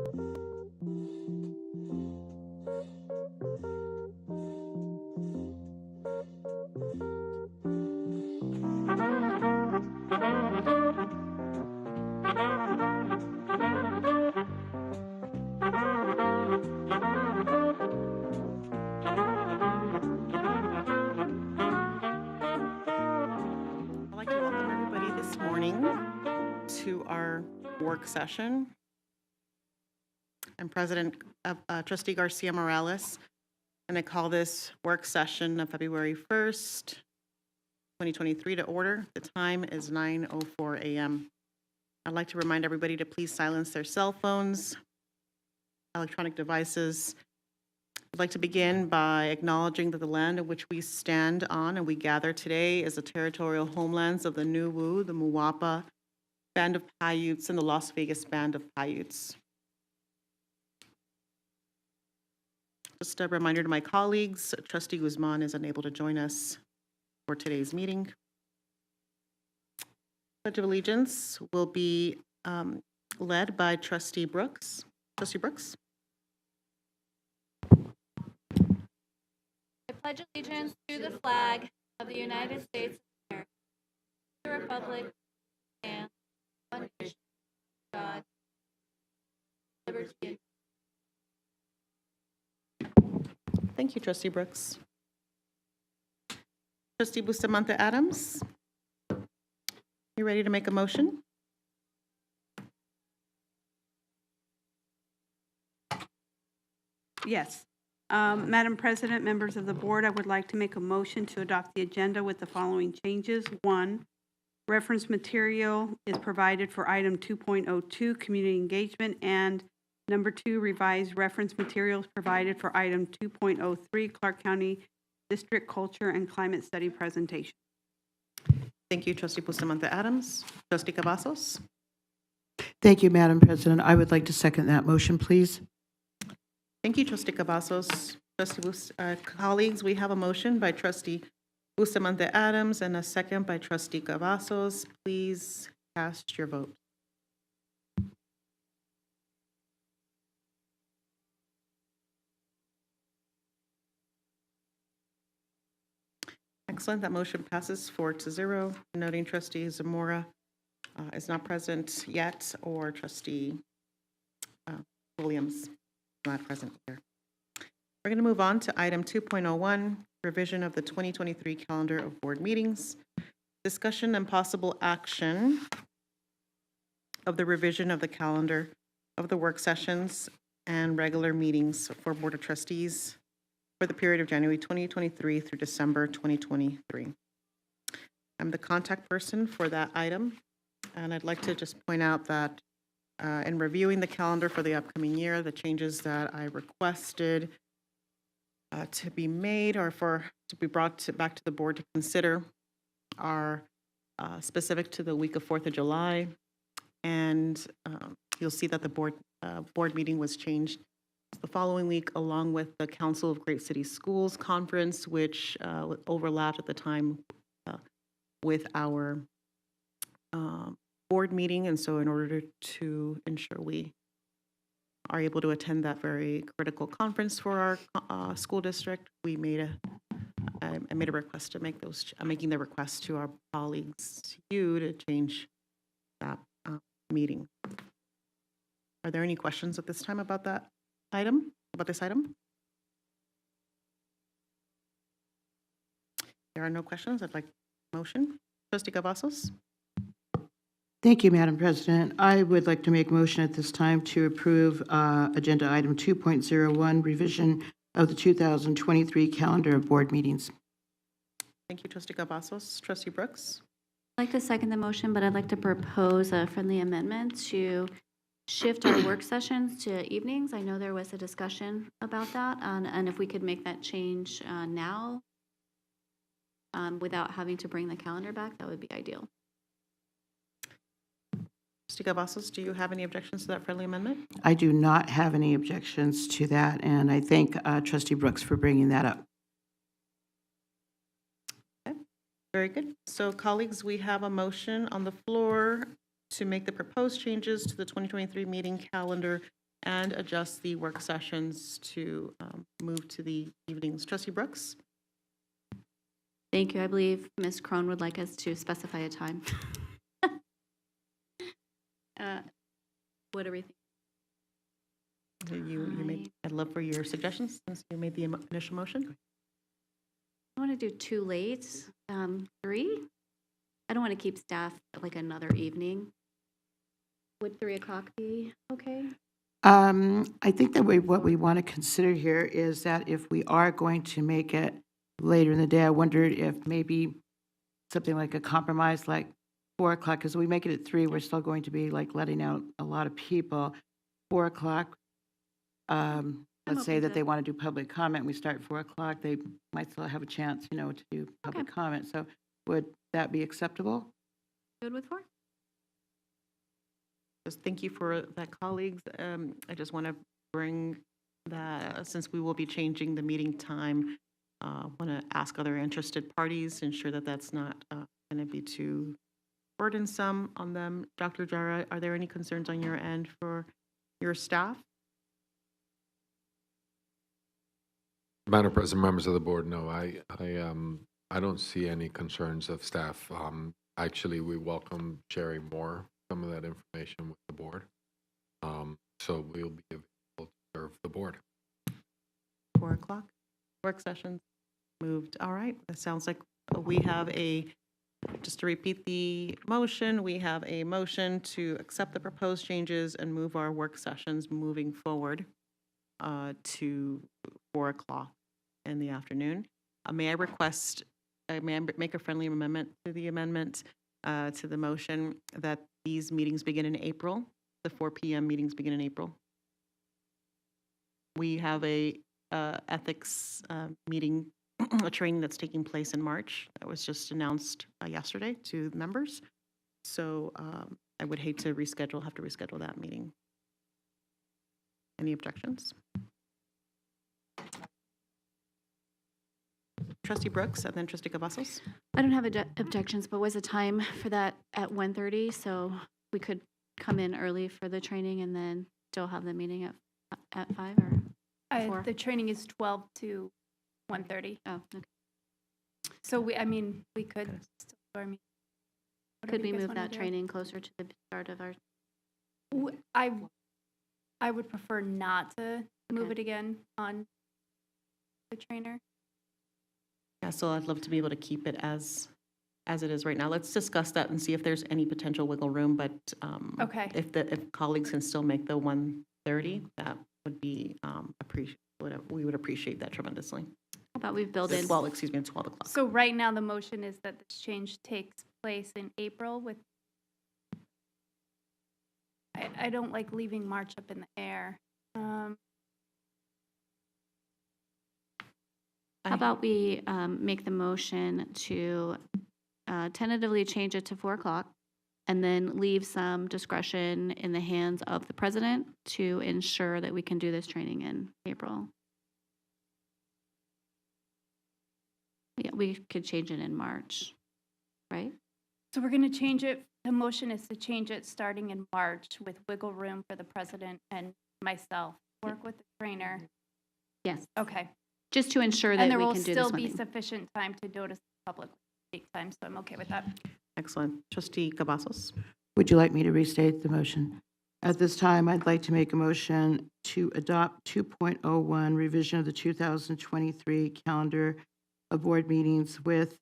I'd like to welcome everybody this morning to our work session. I'm President of Trustee Garcia Morales, and I call this work session of February 1st, 2023 to order. The time is 9:04 a.m. I'd like to remind everybody to please silence their cell phones, electronic devices. I'd like to begin by acknowledging that the land in which we stand on and we gather today is the territorial homelands of the Nuwu, the Muwapa Band of Paiutes, and the Las Vegas Band of Paiutes. Just a reminder to my colleagues, Trustee Guzman is unable to join us for today's meeting. Pledge of Allegiance will be led by Trustee Brooks. Trustee Brooks. I pledge allegiance to the flag of the United States of America, the Republic, and one nation, God, liberty. Thank you, Trustee Brooks. Trustee Bustamante Adams, you ready to make a motion? Yes. Madam President, members of the board, I would like to make a motion to adopt the agenda with the following changes. 1, reference material is provided for item 2.02, community engagement, and number 2, revised reference materials provided for item 2.03, Clark County District Culture and Climate Study presentation. Thank you, Trustee Bustamante Adams. Trustee Cavazos. Thank you, Madam President. I would like to second that motion, please. Thank you, Trustee Cavazos. Colleagues, we have a motion by Trustee Bustamante Adams and a second by Trustee Cavazos. Please cast your vote. Excellent. That motion passes 4-0. Noting Trustee Zamora is not present yet, or Trustee Williams not present here. We're going to move on to item 2.01, revision of the 2023 calendar of board meetings. Discussion and possible action of the revision of the calendar of the work sessions and regular meetings for Board of Trustees for the period of January 2023 through December 2023. I'm the contact person for that item, and I'd like to just point out that in reviewing the calendar for the upcoming year, the changes that I requested to be made or to be brought back to the board to consider are specific to the week of 4th of July, and you'll see that the board meeting was changed the following week, along with the Council of Great City Schools conference, which overlapped at the time with our board meeting. And so in order to ensure we are able to attend that very critical conference for our school district, I made a request to make those. I'm making the request to our colleagues, to change that meeting. Are there any questions at this time about this item? There are no questions. I'd like a motion. Trustee Cavazos. Thank you, Madam President. I would like to make a motion at this time to approve agenda item 2.01, revision of the 2023 calendar of board meetings. Thank you, Trustee Cavazos. Trustee Brooks. I'd like to second the motion, but I'd like to propose a friendly amendment to shift our work sessions to evenings. I know there was a discussion about that, and if we could make that change now without having to bring the calendar back, that would be ideal. Trustee Cavazos, do you have any objections to that friendly amendment? I do not have any objections to that, and I thank Trustee Brooks for bringing that up. Okay, very good. So, colleagues, we have a motion on the floor to make the proposed changes to the 2023 meeting calendar and adjust the work sessions to move to the evenings. Trustee Brooks? Thank you. I believe Ms. Crone would like us to specify a time. What do we think? I'd love for your suggestions since you made the initial motion. I want to do too late. 3? I don't want to keep staff like another evening. Would 3 o'clock be okay? I think that what we want to consider here is that if we are going to make it later in the day, I wondered if maybe something like a compromise, like 4 o'clock, because we make it at 3, we're still going to be like letting out a lot of people. 4 o'clock, let's say open that to they want to do public comment, we start at 4 o'clock, they might still have a chance, to do public comment. So would that be acceptable? Good with 4? Just thank you for that, colleagues. I just want to bring that, since we will be changing the meeting time, want to ask other interested parties, ensure that that's not going to be too burdensome on them. Dr. Jara, are there any concerns on your end for your staff? Madam President, members of the board, no, I don't see any concerns of staff. Actually, we welcome sharing some of that information with the board. So we'll be available to serve the board. 4 o'clock, work sessions moved. All right, that sounds like we have just to repeat the motion, we have a motion to accept the proposed changes and move our work sessions moving forward to 4 o'clock in the afternoon. May I make a friendly amendment to the motion that these meetings begin in April, the 4 p.m. meetings begin in April. We have a ethics meeting, a training that's taking place in March that was just announced yesterday to members. So I would hate to have to reschedule that meeting. Any objections? Trustee Brooks and then Trustee Cavazos. I don't have objections, but was a time for that at 1:30, so we could come in early for the training and then still have the meeting at 5 or 4? The training is 12 to 1:30. Oh, okay. So we could still do our meeting. Could Whatever we you guys move wanna that do. training closer to the start of our? I would prefer not to move Okay. it again on the trainer. Yeah, so I'd love to be able to keep it as it is right now. Let's discuss that and see if there's any potential wiggle room, but Okay. if colleagues can still make the 1:30, that would be we would appreciate that tremendously. How about we've built in? 12 o'clock. So right now, the motion is that this change takes place in April with, I don't like leaving March up in the air. How about we make the motion to tentatively change it to 4 o'clock and then leave some discretion in the hands of the president to ensure that we can do this training in April? Yeah, we could change it in March, right? So we're going to change it. The motion is to change it starting in March with wiggle room for the president and myself. Work with the trainer. Yes, Okay. just to ensure And that there we will can do still this be one. sufficient time to notice the public speak time, so I'm okay with that. Excellent. Trustee Cavazos. Would you like me to restate the motion? At this time, I'd like to make a motion to adopt 2.01 revision of the 2023 calendar of board meetings with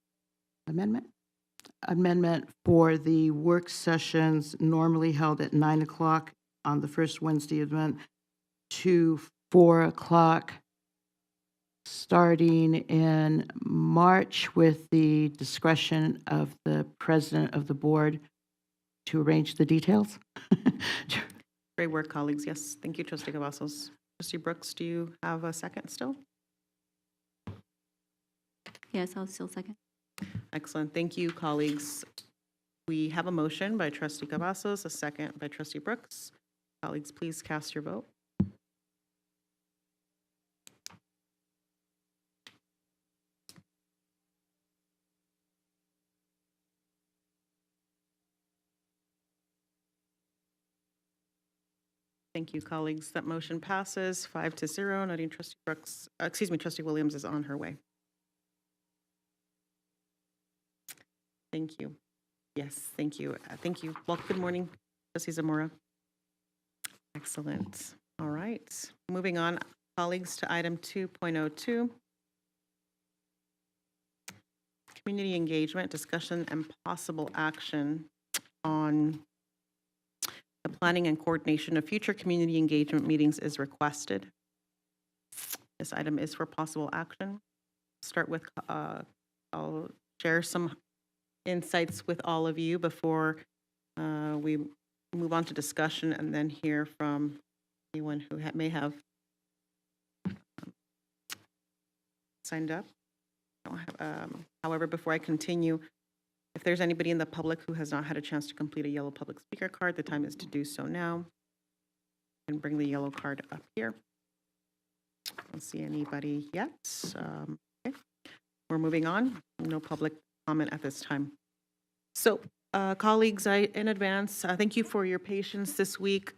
amendment for the work sessions normally held at 9 o'clock on the first Wednesday of the month to 4 o'clock starting in March with the discretion of the president of the board to arrange the details. Great work, colleagues. Yes, thank you, Trustee Cavazos. Trustee Brooks, do you have a second still? Yes, I'll still second. Excellent. Thank you, colleagues. We have a motion by Trustee Cavazos, a second by Trustee Brooks. Colleagues, please cast your vote. Thank you, colleagues. That motion passes 5-0. Noting trustee Brooks, trustee Williams is on her way. Thank you. Yes, thank you. Thank you. Well, good morning, trustee Zamora. Excellent. All right. Moving on, colleagues, to item 2.02. Community engagement, discussion, and possible action on the planning and coordination of future community engagement meetings is requested. This item is for possible action. Start with, I'll share some insights with all of you before we move on to discussion, and then hear from anyone who may have signed up. I don't have, however, before I continue, if there's anybody in the public who has not had a chance to complete a yellow public speaker card, the time is to do so now. And bring the yellow card up here. I don't see anybody yet. Okay. We're moving on. No public comment at this time. So, colleagues, in advance, thank you for your patience this week.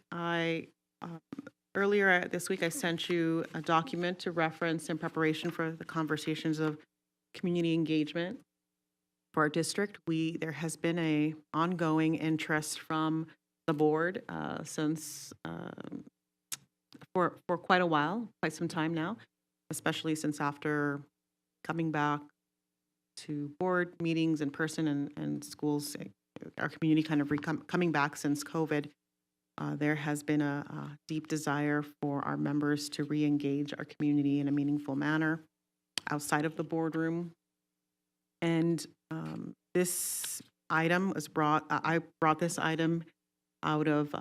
Earlier this week, I sent you a document to reference in preparation for the conversations of community engagement for our district. There has been a ongoing interest from the board since for quite a while, quite some time now, especially since after coming back to board meetings in person and schools, our community kind of coming back since COVID. There has been a deep desire for our members to re-engage our community in a meaningful manner outside of the boardroom. And this item was I brought this item out of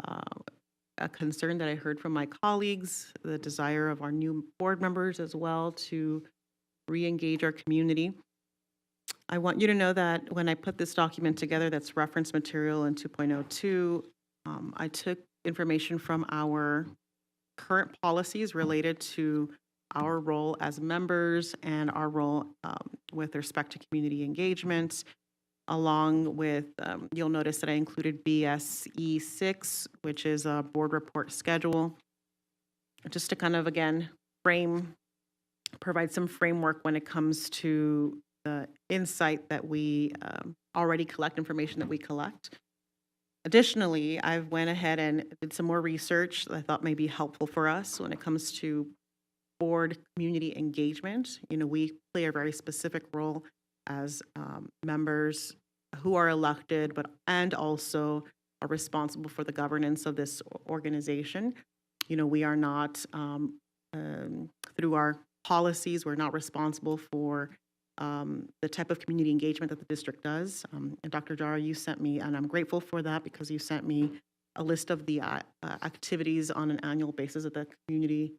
a concern that I heard from my colleagues, the desire of our new board members as well to re-engage our community. I want you to know that when I put this document together, that's reference material in 2.02, I took information from our current policies related to our role as members and our role with respect to community engagement, along with, you'll notice that I included BSE 6, which is a board report schedule, just to kind of, again, provide some framework when it comes to the insight that we already collect, information that we collect. Additionally, I went ahead and did some more research that I thought may be helpful for us when it comes to board community engagement. You know, we play a very specific role as members who are elected, and also are responsible for the governance of this organization. You know, we are not, through our policies, we're not responsible for the type of community engagement that the district does. And Dr. Jara, you sent me, and I'm grateful for that because you sent me a list of the activities on an annual basis that the Community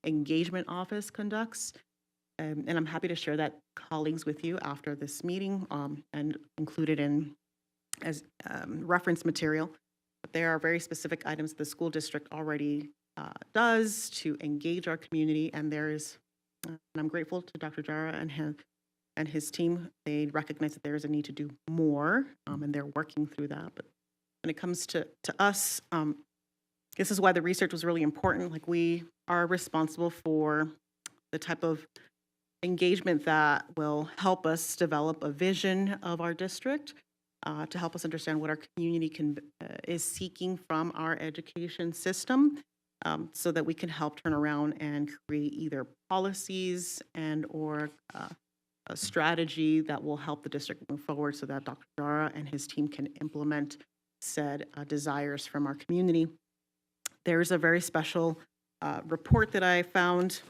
Engagement Office conducts. And I'm happy to share that, colleagues, with you after this meeting and include it in as reference material. But there are very specific items the school district already does to engage our community, and and I'm grateful to Dr. Jara and his team. They recognize that there is a need to do more, and they're working through that. But when it comes to us, this is why the research was really important. Like, we are responsible for the type of engagement that will help us develop a vision of our district, to help us understand what our community is seeking from our education system, so that we can help turn around and create either policies and or a strategy that will help the district move forward so that Dr. Jara and his team can implement said desires from our community. There's a very special report that I found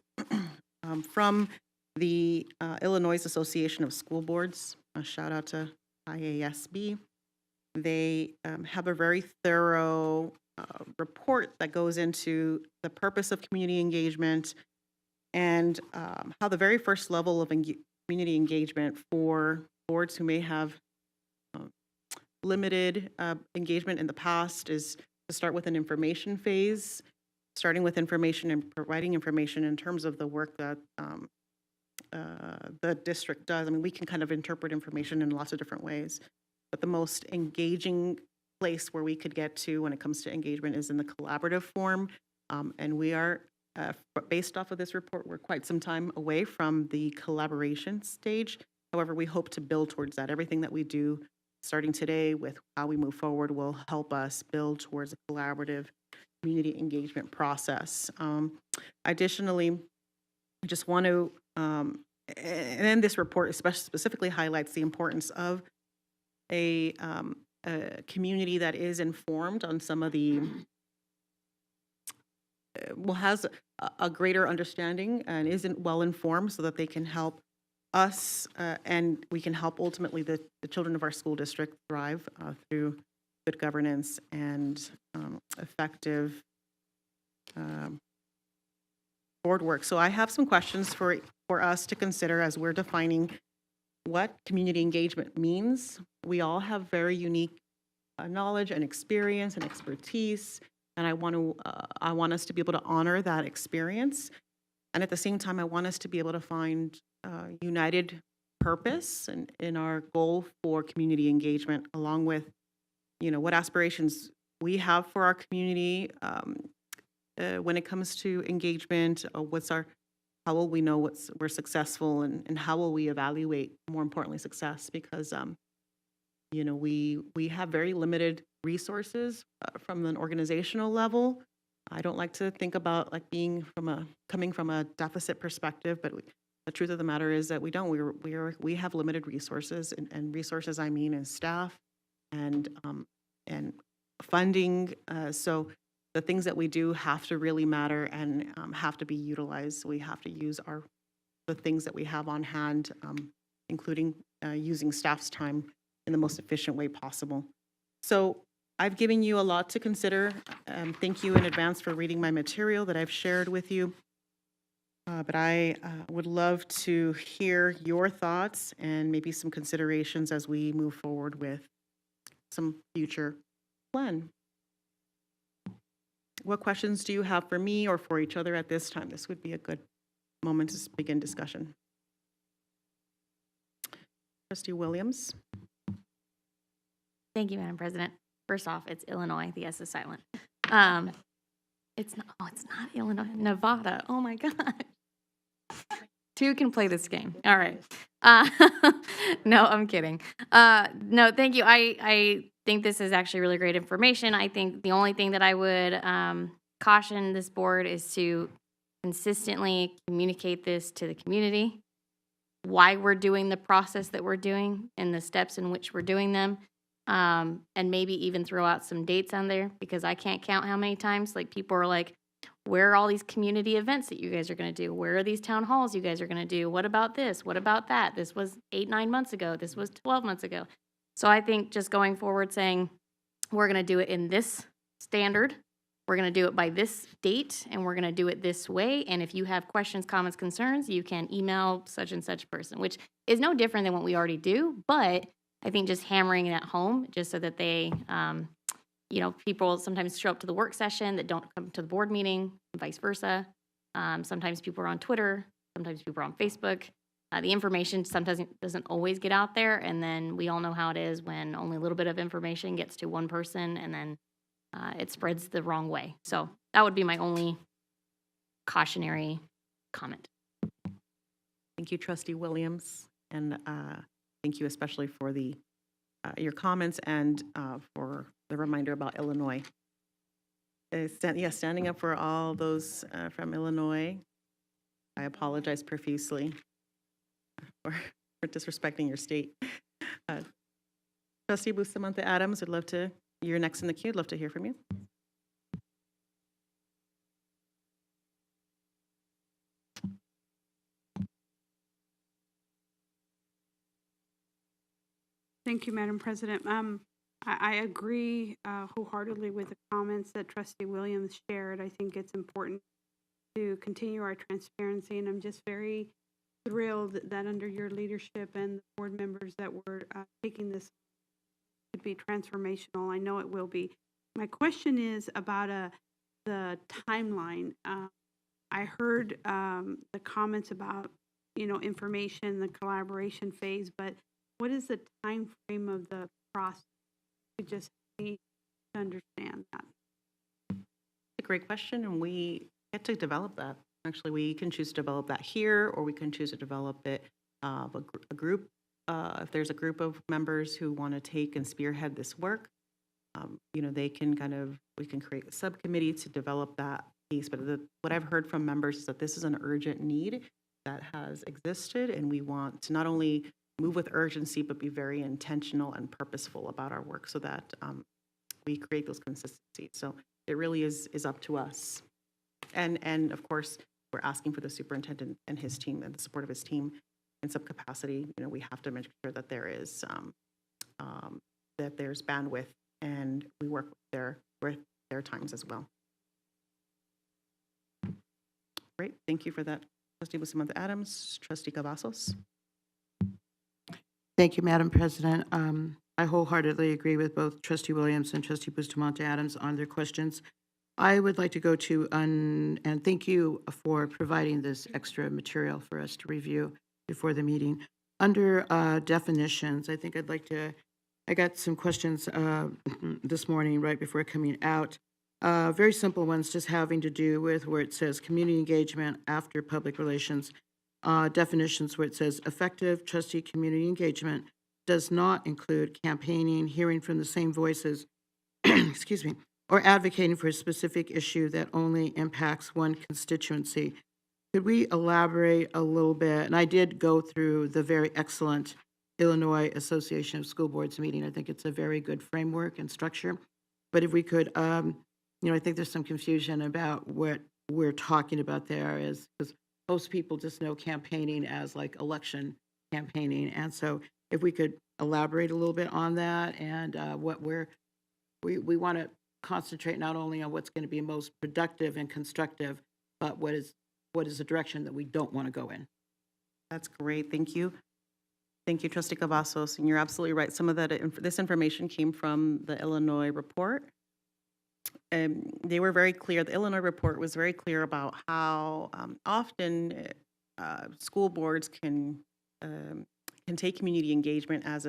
from the Illinois Association of School Boards. A shout out to IASB. They have a very thorough report that goes into the purpose of community engagement and how the very first level of community engagement for boards who may have limited engagement in the past is to start with an information phase, starting with information and providing information in terms of the work that the district does. I mean, we can kind of interpret information in lots of different ways, but the most engaging place where we could get to when it comes to engagement is in the collaborative form, And we are, based off of this report, we're quite some time away from the collaboration stage. However, we hope to build towards that. Everything that we do, starting today with how we move forward, will help us build towards a collaborative community engagement process. Additionally, I just want to, and then this report specifically highlights the importance of a community that is informed on some of the, has a greater understanding and isn't well informed so that they can help us and we can help ultimately the children of our school district thrive through good governance and effective board work. So I have some questions for us to consider as we're defining what community engagement means. We all have very unique knowledge and experience and expertise, and I want us to be able to honor that experience. And at the same time, I want us to be able to find united purpose in our goal for community engagement, along with, what aspirations we have for our community when it comes to engagement. How will we know we're successful, and how will we evaluate, more importantly, success? Because we have very limited resources from an organizational level. I don't like to think about like coming from a deficit perspective, but the truth of the matter is that we don't. We have limited resources, and resources I mean is staff and funding. So the things that we do have to really matter and have to be utilized. We have to use the things that we have on hand, including using staff's time in the most efficient way possible. So I've given you a lot to consider. Thank you in advance for reading my material that I've shared with you. But I would love to hear your thoughts and maybe some considerations as we move forward with some future plan. What questions do you have for me or for each other at this time? This would be a good moment to begin discussion. Trustee Williams. Thank you, Madam President. First off, it's Illinois. The S is silent. It's not. Oh, it's not Illinois. Nevada. Oh my God. Two can play this game. All right. No, I'm kidding. No, thank you. I think this is actually really great information. I think the only thing that I would caution this board is to consistently communicate this to the community, why we're doing the process that we're doing and the steps in which we're doing them. And maybe even throw out some dates on there, because I can't count how many times like people are like, where are all these community events that you guys are going to do? Where are these town halls you guys are going to do? What about this? What about that? This was 8-9 months ago. This was 12 months ago. So I think just going forward saying, we're going to do it in this standard. We're going to do it by this date, and we're going to do it this way. And if you have questions, comments, concerns, you can email such and such person, which is no different than what we already do. But I think just hammering it at home, just so that they, people sometimes show up to the work session that don't come to the board meeting, and vice versa. Sometimes people are on Twitter, sometimes people are on Facebook. The information sometimes doesn't always get out there, and then we all know how it is when only a little bit of information gets to one person, and then it spreads the wrong way. So that would be my only cautionary comment. Thank you, Trustee Williams, and thank you especially for your comments and for the reminder about Illinois. Standing up for all those from Illinois. I apologize profusely for disrespecting your state. Trustee Bustamante Adams, you're next in the queue. I'd love to hear from you. Thank you, Madam President. I agree wholeheartedly with the comments that Trustee Williams shared. I think it's important to continue our transparency, and I'm just very thrilled that under your leadership and the board members that we're taking this to be transformational. I know it will be. My question is about the timeline. I heard the comments about, information, the collaboration phase, but what is the time frame of the process? We just need to understand that. great question, and we get to develop that. Actually, we can choose to develop that here, or we can choose to develop it, a group. If there's a group of members who want to take and spearhead this work, they can we can create a subcommittee to develop that piece. But what I've heard from members is that this is an urgent need that has existed, and we want to not only move with urgency, but be very intentional and purposeful about our work so that we create those consistencies. So it really is up to us. And of course, we're asking for the superintendent and his team and the support of his team in some capacity. We have to make sure that there is that there's bandwidth, and we work with their times as well. Great, thank you for that, Trustee Bustamante Adams. Trustee Cavazos. Thank you, Madam President. I wholeheartedly agree with both Trustee Williams and Trustee Bustamante Adams on their questions. I would like to go to, and thank you for providing this extra material for us to review before the meeting. Under definitions, I think I got some questions this morning right before coming out. Very simple ones, just having to do with where it says community engagement after public relations. Definitions where it says effective trustee community engagement does not include campaigning, hearing from the same voices, excuse me, or advocating for a specific issue that only impacts one constituency. Could we elaborate a little bit? And I did go through the very excellent Illinois Association of School Boards meeting. I think it's a very good framework and structure. But if we could, I think there's some confusion about what we're talking about there, is because most people just know campaigning as like election campaigning. And so if we could elaborate a little bit on that, and what we want to concentrate not only on what's going to be most productive and constructive, but what is the direction that we don't want to go in. That's great, thank you. Thank you, Trustee Cavazos, and you're absolutely right. Some of this information came from the Illinois report. They were very clear, the Illinois report was very clear about how often school boards can take community engagement as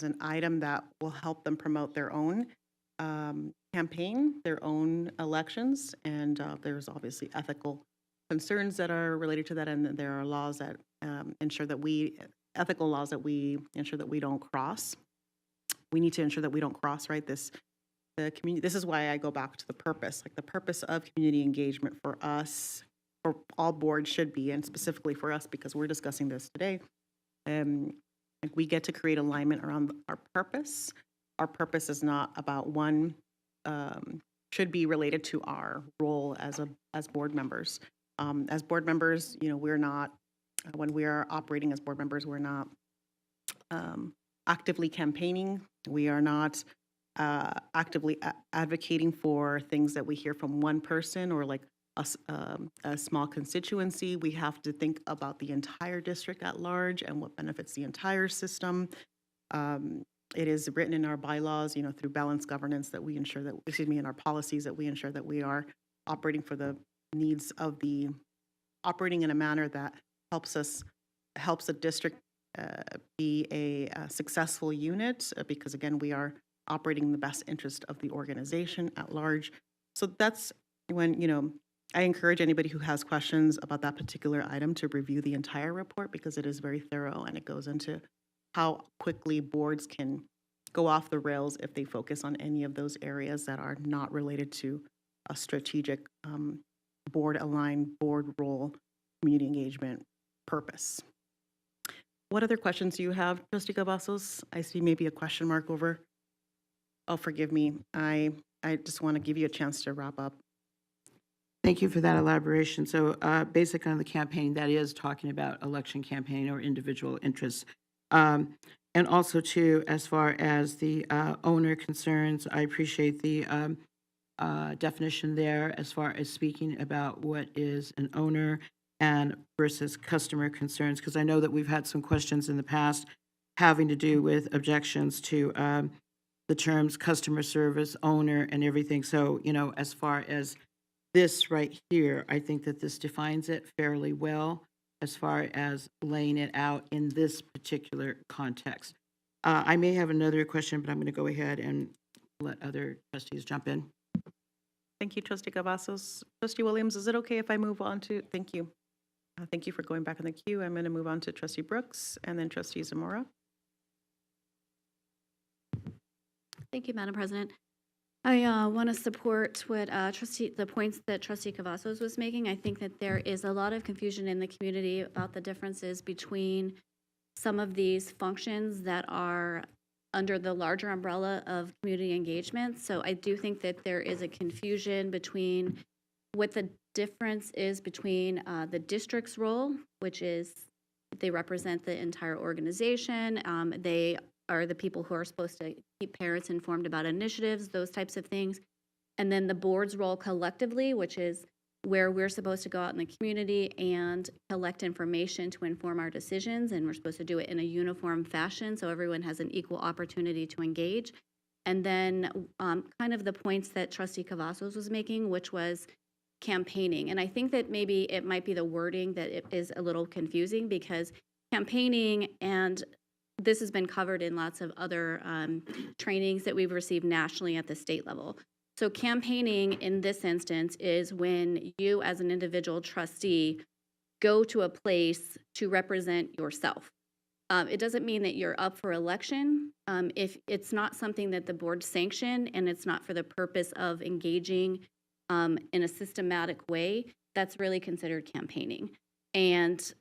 an item that will help them promote their own campaign, their own elections, and there's obviously ethical concerns that are related to that, and there are laws that ethical laws that we ensure that we don't cross. We need to ensure that we don't cross, right? This is why I go back to the purpose. Like, the purpose of community engagement for us, for all boards should be, and specifically for us because we're discussing this today, like, we get to create alignment around our purpose. Our purpose is not about one, should be related to our role as board members. As board members, we're not, when we are operating as board members, we're not actively campaigning. We are not actively advocating for things that we hear from one person or like a small constituency. We have to think about the entire district at large and what benefits the entire system. It is written in our bylaws, through balanced governance, that we ensure that, in our policies, that we ensure that we are operating for the needs of operating in a manner that helps the district be a successful unit, because again, we are operating in the best interest of the organization at large. So that's when, I encourage anybody who has questions about that particular item to review the entire report, because it is very thorough and it goes into how quickly boards can go off the rails if they focus on any of those areas that are not related to a strategic board-aligned, board role, community engagement purpose. What other questions do you have, Trustee Cavazos? I see maybe a question mark over. Oh, forgive me. I just want to give you a chance to wrap up. Thank you for that elaboration. So basically on the campaign, that is talking about election campaign or individual interests. And also too, as far as the owner concerns, I appreciate the definition there as far as speaking about what is an owner and versus customer concerns, because I know that we've had some questions in the past having to do with objections to the terms customer service, owner, and everything. So, as far as this right here, I think that this defines it fairly well as far as laying it out in this particular context. I may have another question, but I'm going to go ahead and let other trustees jump in. Thank you, Trustee Cavazos. Trustee Williams, is it okay if I move on to, thank you. Thank you for going back in the queue. I'm going to move on to Trustee Brooks and then Trustee Zamora. Thank you, Madam President. I want to support what the points that Trustee Cavazos was making. I think that there is a lot of confusion in the community about the differences between some of these functions that are under the larger umbrella of community engagement. So I do think that there is a confusion between what the difference is between the district's role, which is they represent the entire organization. They are the people who are supposed to keep parents informed about initiatives, those types of things. And then the board's role collectively, which is where we're supposed to go out in the community and collect information to inform our decisions. And we're supposed to do it in a uniform fashion so everyone has an equal opportunity to engage. And then kind of the points that Trustee Cavazos was making, which was campaigning. And I think that maybe it might be the wording that it is a little confusing, because campaigning, and this has been covered in lots of other trainings that we've received nationally at the state level. So campaigning in this instance is when you as an individual trustee go to a place to represent yourself. It doesn't mean that you're up for election. If it's not something that the board sanctioned and it's not for the purpose of engaging in a systematic way, that's really considered campaigning. And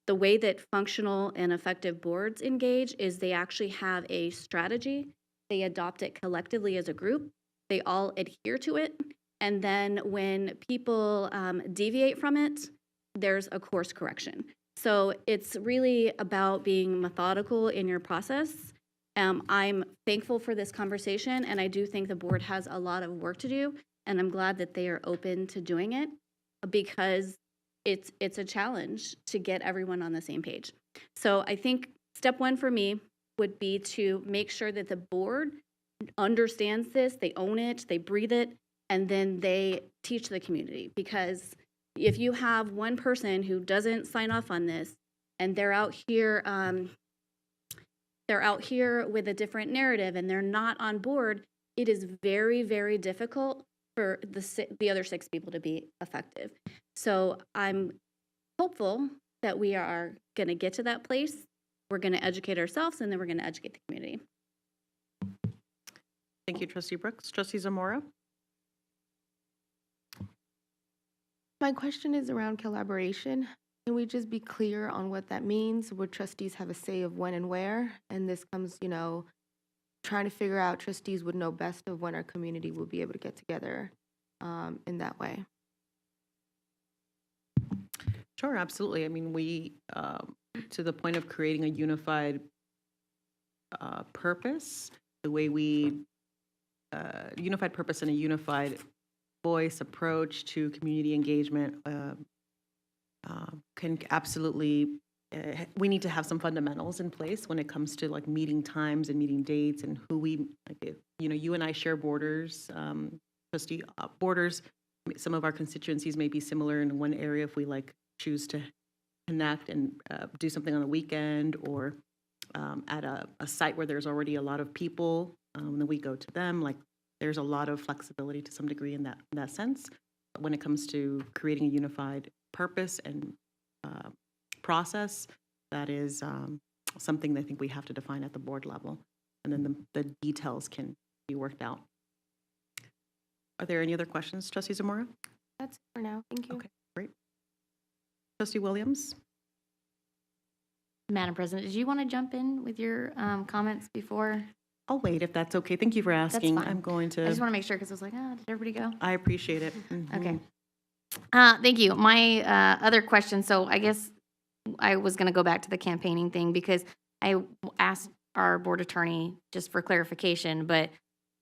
the way that functional and effective boards engage is they actually have a strategy. They adopt it collectively as a group. They all adhere to it. And then when people deviate from it, there's a course correction. So it's really about being methodical in your process. I'm thankful for this conversation, and I do think the board has a lot of work to do, and I'm glad that they are open to doing it, because it's a challenge to get everyone on the same page. So I think step one for me would be to make sure that the board understands this, they own it, they breathe it, and then they teach the community. Because if you have one person who doesn't sign off on this and they're out here with a different narrative and they're not on board, it is very, very difficult for the other 6 people to be effective. So I'm hopeful that we are going to get to that place. We're going to educate ourselves, and then we're going to educate the community. Thank you, Trustee Brooks. Trustee Zamora? My question is around collaboration. Can we just be clear on what that means? Would trustees have a say of when and where? And this comes, trying to figure out, trustees would know best of when our community will be able to get together in that way. Sure, absolutely. I mean, we, to the point of creating a unified purpose, the way we, unified purpose and a unified voice approach to community engagement can absolutely, we need to have some fundamentals in place when it comes to like meeting times and meeting dates and who we, like, you and I share borders, trustee borders. Some of our constituencies may be similar in one area if we like choose to connect and do something on the weekend or at a site where there's already a lot of people, then we go to them. Like, there's a lot of flexibility to some degree in that sense. But when it comes to creating a unified purpose and process, that is something that I think we have to define at the board level, and then the details can be worked out. Are there any other questions, Trustee Zamora? That's it for now. Thank you. Okay, great. Trustee Williams? Madam President, did you want to jump in with your comments before? I'll wait if that's okay. Thank you for asking. fine. I'm going to. I just want to make sure, because I was like, did everybody go? I appreciate it. Mhm. Okay. Thank you. My other question, so I guess I was going to go back to the campaigning thing, because I asked our board attorney just for clarification, but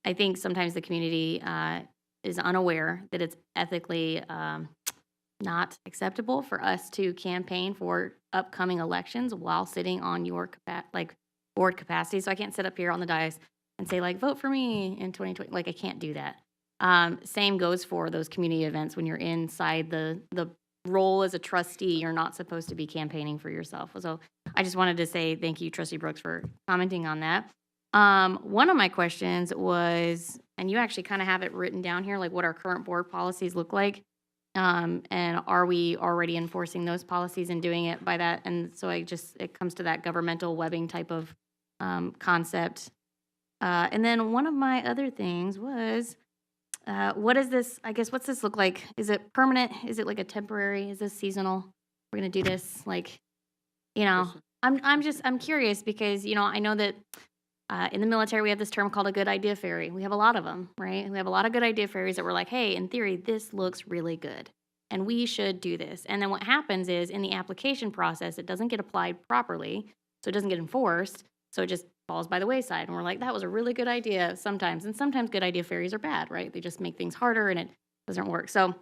I think sometimes the community is unaware that it's ethically not acceptable for us to campaign for upcoming elections while sitting on your board capacity. So I can't sit up here on the dais and say, like, vote for me in 2020. Like, I can't do that. Same goes for those community events. When you're inside the role as a trustee, you're not supposed to be campaigning for yourself. So I just wanted to say thank you, Trustee Brooks, for commenting on that. One of my questions was and you actually kind of have it written down here, like what our current board policies look like. And are we already enforcing those policies and doing it by that? And so it comes to that governmental webbing type of concept. And then one of my other things was, what is this, I guess, what's this look like? Is it permanent? Is it like a temporary? Is this seasonal? We're gonna do this, like, I'm curious because, I know that in the military, we have this term called a good idea fairy. We have a lot of them, right? We have a lot of good idea fairies that were like, hey, in theory, this looks really good, and we should do this. And then what happens is in the application process, it doesn't get applied properly, so it doesn't get enforced, so it just falls by the wayside. And we're like, that was a really good idea sometimes. And sometimes good idea fairies are bad, right? They just make things harder and it doesn't work. So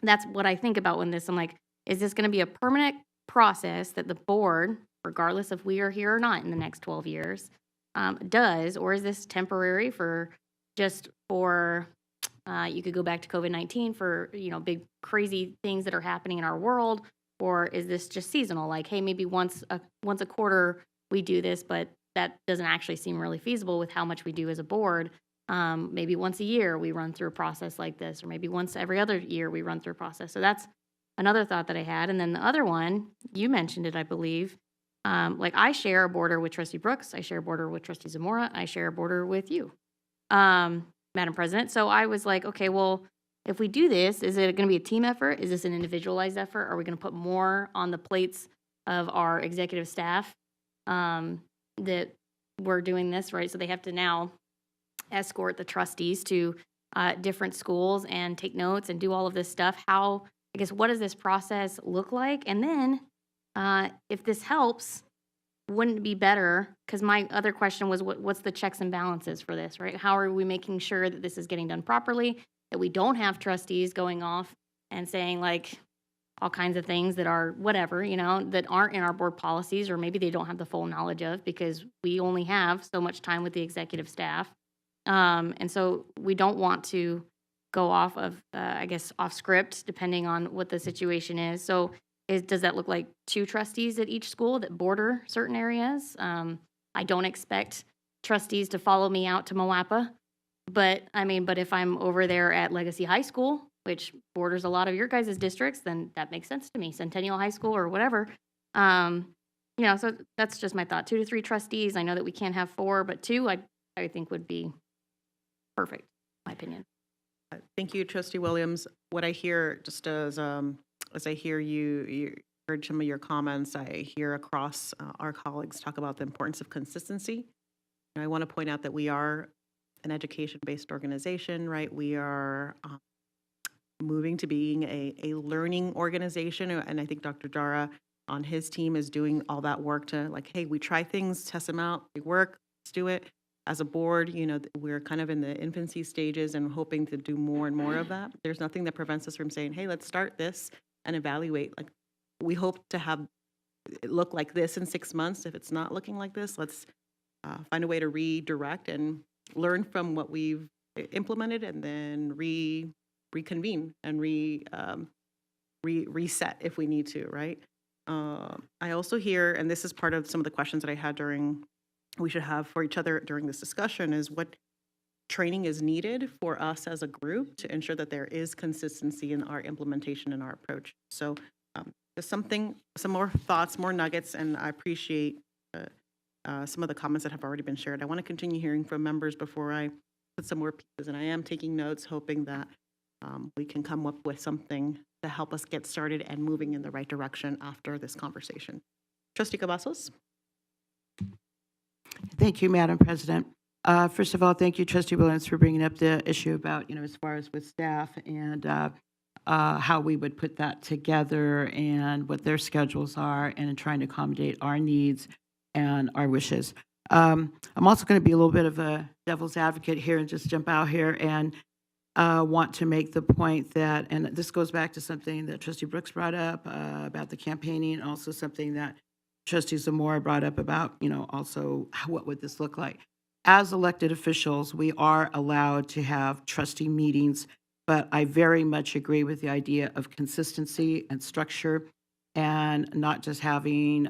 that's what I think about when this, I'm like, is this going to be a permanent process that the board, regardless if we are here or not in the next 12 years, does, or is this temporary for you could go back to COVID-19 for, big crazy things that are happening in our world, or is this just seasonal? Like, hey, maybe once a quarter we do this, but that doesn't actually seem really feasible with how much we do as a board. Maybe once a year we run through a process like this, or maybe once every other year we run through a process. So that's another thought that I had. And then the other one, you mentioned it, I believe. Like I share a border with Trustee Brooks, I share a border with Trustee Zamora, I share a border with you, Madam President. So I was like, okay, well, if we do this, is it going to be a team effort? Is this an individualized effort? Are we going to put more on the plates of our executive staff that we're doing this, right? So they have to now escort the trustees to different schools and take notes and do all of this stuff. What does this process look like? And then if this helps, wouldn't it be better? Because my other question was, what's the checks and balances for this, right? How are we making sure that this is getting done properly, that we don't have trustees going off and saying like all kinds of things that are whatever, that aren't in our board policies, or maybe they don't have the full knowledge of, because we only have so much time with the executive staff. And so we don't want to go off of, off script, depending on what the situation is. So does that look like 2 trustees at each school that border certain areas? I don't expect trustees to follow me out to Moapa, but if I'm over there at Legacy High School, which borders a lot of your guys' districts, then that makes sense to me. Centennial High School or whatever. So that's just my thought. 2 to 3 trustees. I know that we can't have 4, but 2 I think would be perfect, in my opinion. Thank you, Trustee Williams. What I hear, just as I hear you heard some of your comments, I hear across our colleagues talk about the importance of consistency. And I want to point out that we are an education-based organization, right? We are moving to being a learning organization, and I think Dr. Dara on his team is doing all that work to like, hey, we try things, test them out, they work, let's do it. As a board, we're kind of in the infancy stages and hoping to do more and more of that. There's nothing that prevents us from saying, hey, let's start this and evaluate. Like, we hope to have it look like this in 6 months. If it's not looking like this, let's find a way to redirect and learn from what we've implemented, and then reconvene and reset if we need to, right? I also hear, and this is part of some of the questions that I had we should have for each other during this discussion, is what training is needed for us as a group to ensure that there is consistency in our implementation and our approach. So just some more thoughts, more nuggets, and I appreciate some of the comments that have already been shared. I want to continue hearing from members before I put some more pieces, and I am taking notes, hoping that we can come up with something to help us get started and moving in the right direction after this conversation. Trustee Cavazos? Thank you, Madam President. First of all, thank you, Trustee Williams, for bringing up the issue about, as far as with staff and how we would put that together and what their schedules are, and in trying to accommodate our needs and our wishes. I'm also going to be a little bit of a devil's advocate here and just jump out here and want to make the point that, and this goes back to something that Trustee Brooks brought up about the campaigning, also something that Trustee Zamora brought up about, also what would this look like? As elected officials, we are allowed to have trustee meetings, but I very much agree with the idea of consistency and structure, and not just having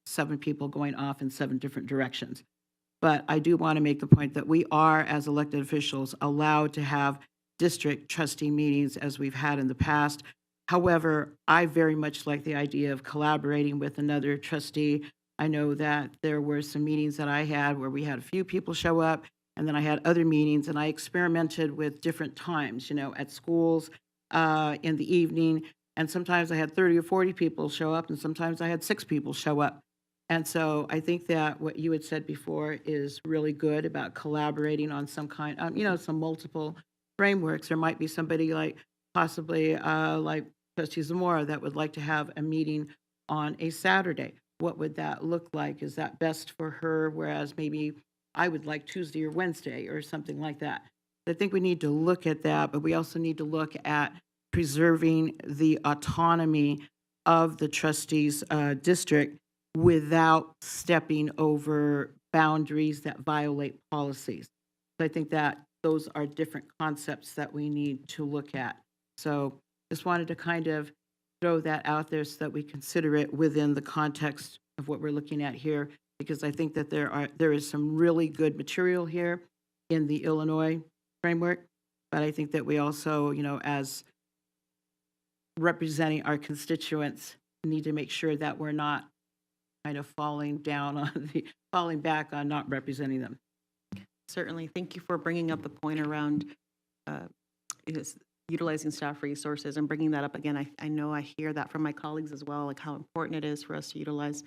7 people going off in 7 different directions. But I do want to make the point that we are, as elected officials, allowed to have district trustee meetings as we've had in the past. However, I very much like the idea of collaborating with another trustee. I know that there were some meetings that I had where we had a few people show up, and then I had other meetings, and I experimented with different times, at schools, in the evening, and sometimes I had 30 or 40 people show up, and sometimes I had 6 people show up. And so I think that what you had said before is really good about collaborating on some kind, some multiple frameworks. There might be somebody like possibly like Trustee Zamora that would like to have a meeting on a Saturday. What would that look like? Is that best for her? Whereas maybe I would like Tuesday or Wednesday or something like that. I think we need to look at that, but we also need to look at preserving the autonomy of the trustees district without stepping over boundaries that violate policies. So I think that those are different concepts that we need to look at. So just wanted to kind of throw that out there so that we consider it within the context of what we're looking at here, because I think that there is some really good material here in the Illinois framework, but I think that we also, as representing our constituents, need to make sure that we're not kind of falling back on not representing them. Certainly. Thank you for bringing up the point around utilizing staff resources and bringing that up again. I know I hear that from my colleagues as well, like how important it is for us to utilize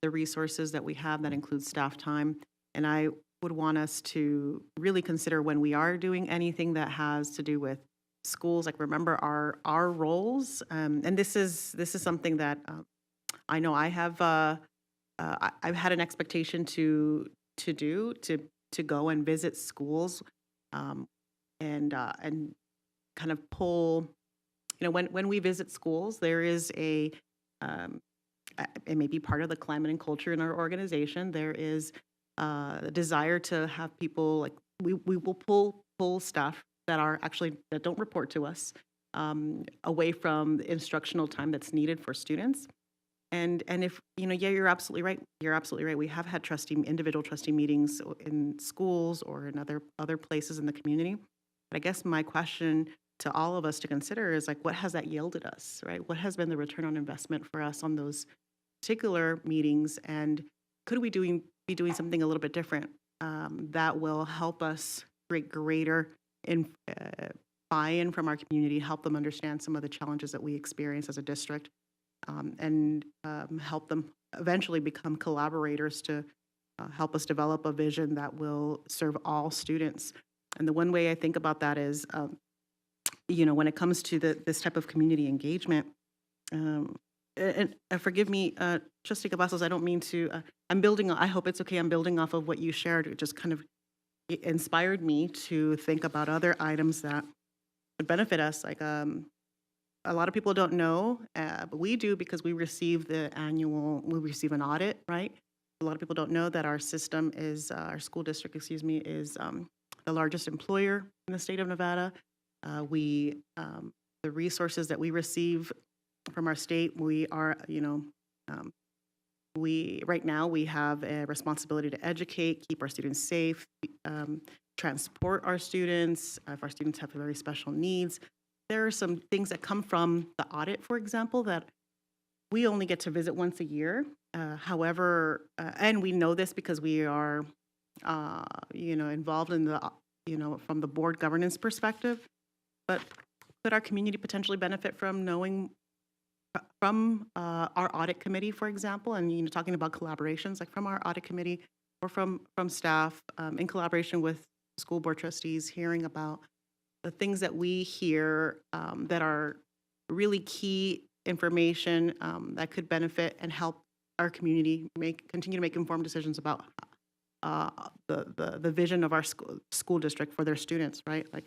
the resources that we have that includes staff time. And I would want us to really consider when we are doing anything that has to do with schools, like remember our roles. And this is something that I know I have I've had an expectation to go and visit schools and kind of pull, when we visit schools, there is it may be part of the climate and culture in our organization. There is a desire to have people, like we will pull staff that don't report to us away from the instructional time that's needed for students. And if, you're absolutely right. You're absolutely right. We have had individual trustee meetings in schools or in other places in the community. But I guess my question to all of us to consider is, like, what has that yielded us, right? What has been the return on investment for us on those particular meetings? And could we be doing something a little bit different that will help us create greater buy-in from our community, help them understand some of the challenges that we experience as a district, and help them eventually become collaborators to help us develop a vision that will serve all students. And the one way I think about that is, when it comes to this type of community engagement, and forgive me, Trustee Cavazos, I don't mean to, I hope it's okay, I'm building off of what you shared. It just kind of inspired me to think about other items that would benefit us. Like, a lot of people don't know, but we do, because we receive an audit, right? A lot of people don't know that our school district, is the largest employer in the state of Nevada. The resources that we receive from our state, right now we have a responsibility to educate, keep our students safe, transport our students, if our students have very special needs. There are some things that come from the audit, for example, that we only get to visit once a year. However, and we know this because we are, involved in from the board governance perspective. But could our community potentially benefit from knowing from our audit committee, for example, and talking about collaborations, like from our audit committee or from staff in collaboration with school board trustees, hearing about the things that we hear that are really key information that could benefit and help our community continue to make informed decisions about the vision of our school district for their students, right? Like,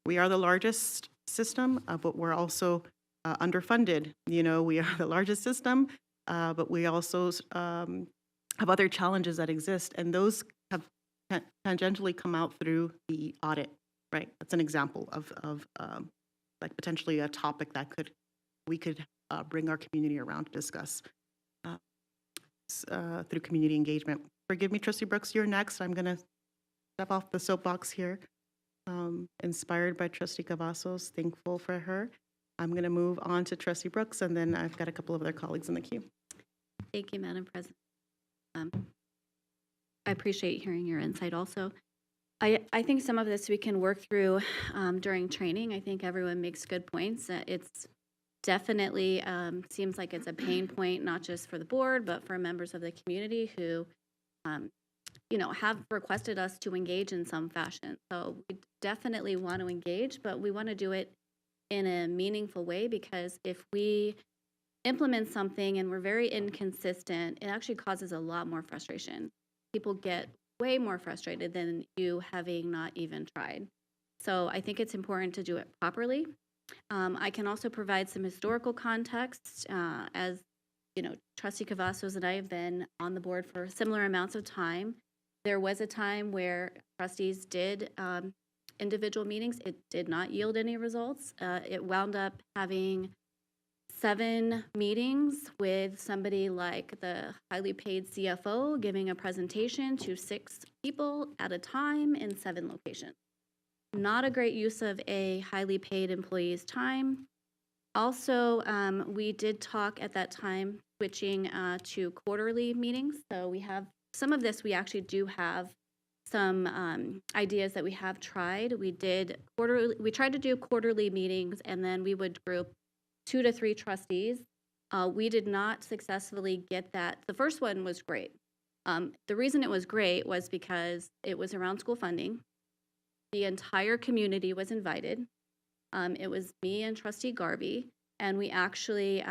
we are the largest system, but we're also underfunded. We are the largest system, but we also have other challenges that exist, and those have tangentially come out through the audit, right? That's an example of like potentially a topic that we could bring our community around to discuss through community engagement. forgive me, Trustee Brooks, you're next. I'm going to step off the soapbox here. Inspired by Trustee Cavazos, thankful for her. I'm going to move on to Trustee Brooks, and then I've got a couple of other colleagues in the queue. Thank you, Madam President. I appreciate hearing your insight also. I think some of this we can work through during training. I think everyone makes good points. It's definitely seems like it's a pain point, not just for the board, but for members of the community who, have requested us to engage in some fashion. So we definitely want to engage, but we want to do it in a meaningful way, because if we implement something and we're very inconsistent, it actually causes a lot more frustration. People get way more frustrated than you having not even tried. So I think it's important to do it properly. I can also provide some historical context. As you know, Trustee Cavazos and I have been on the board for similar amounts of time. There was a time where trustees did individual meetings. It did not yield any results. It wound up having 7 meetings with somebody like the highly paid CFO giving a presentation to 6 people at a time in 7 locations. Not a great use of a highly paid employee's time. Also, we did talk at that time switching to quarterly meetings. So we have some of this, we actually do have some ideas that we have tried. We tried to do quarterly meetings, and then we would group 2 to 3 trustees. We did not successfully get that. The first one was great. The reason it was great was because it was around school funding. The entire community was invited. It was me and Trustee Garvey, and we actually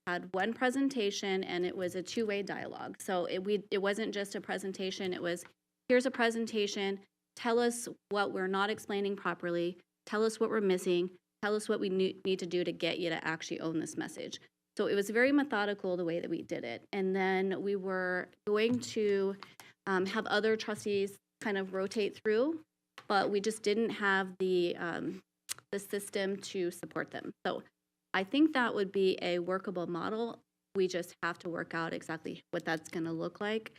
had one presentation, and it was a 2-way dialogue. So it wasn't just a presentation. It was, here's a presentation. Tell us what we're not explaining properly. Tell us what we're missing. Tell us what we need to do to get you to actually own this message. So it was very methodical the way that we did it. And then we were going to have other trustees kind of rotate through, but we just didn't have the system to support them. So I think that would be a workable model. We just have to work out exactly what that's going to look like.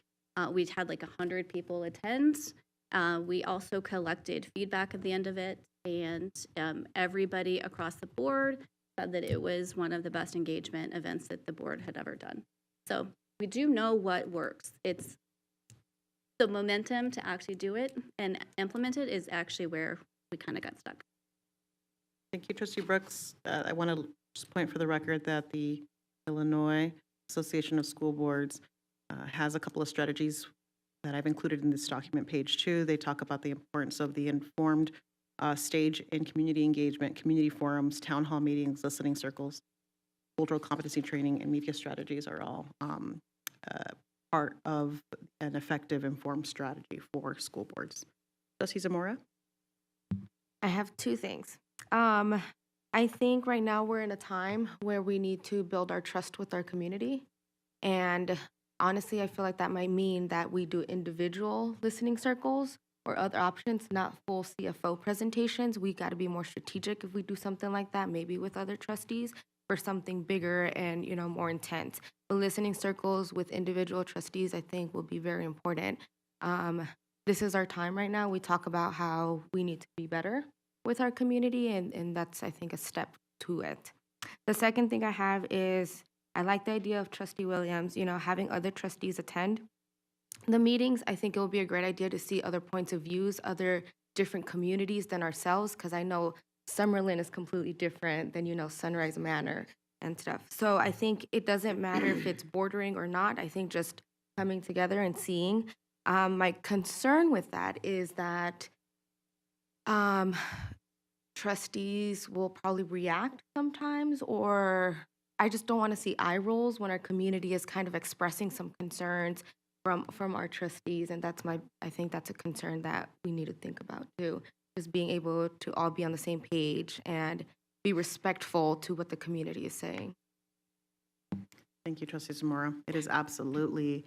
We had like 100 people attend. We also collected feedback at the end of it, and everybody across the board said that it was one of the best engagement events that the board had ever done. So we do know what works. It's the momentum to actually do it and implement it is actually where we kind of got stuck. Thank you, Trustee Brooks. I want to just point for the record that the Illinois Association of School Boards has a couple of strategies that I've included in this document, page 2. They talk about the importance of the informed stage in community engagement, community forums, town hall meetings, listening circles, cultural competency training, and media strategies are all part of an effective informed strategy for school boards. Trustee Zamora? I have 2 things. I think right now we're in a time where we need to build our trust with our community. And honestly, I feel like that might mean that we do individual listening circles or other options, not full CFO presentations. We got to be more strategic if we do something like that, maybe with other trustees for something bigger and, more intense. But listening circles with individual trustees, I think, will be very important. This is our time right now. We talk about how we need to be better with our community, and that's, I think, a step to it. The second thing I have is I like the idea of Trustee Williams, having other trustees attend the meetings. I think it would be a great idea to see other points of views, other different communities than ourselves, because I know Summerlin is completely different than, Sunrise Manor and stuff. So I think it doesn't matter if it's bordering or not. I think just coming together and seeing. My concern with that is that trustees will probably react sometimes, or I just don't want to see eye rolls when our community is kind of expressing some concerns from our trustees, and I think that's a concern that we need to think about too, just being able to all be on the same page and be respectful to what the community is saying. Thank you, Trustee Zamora. It is absolutely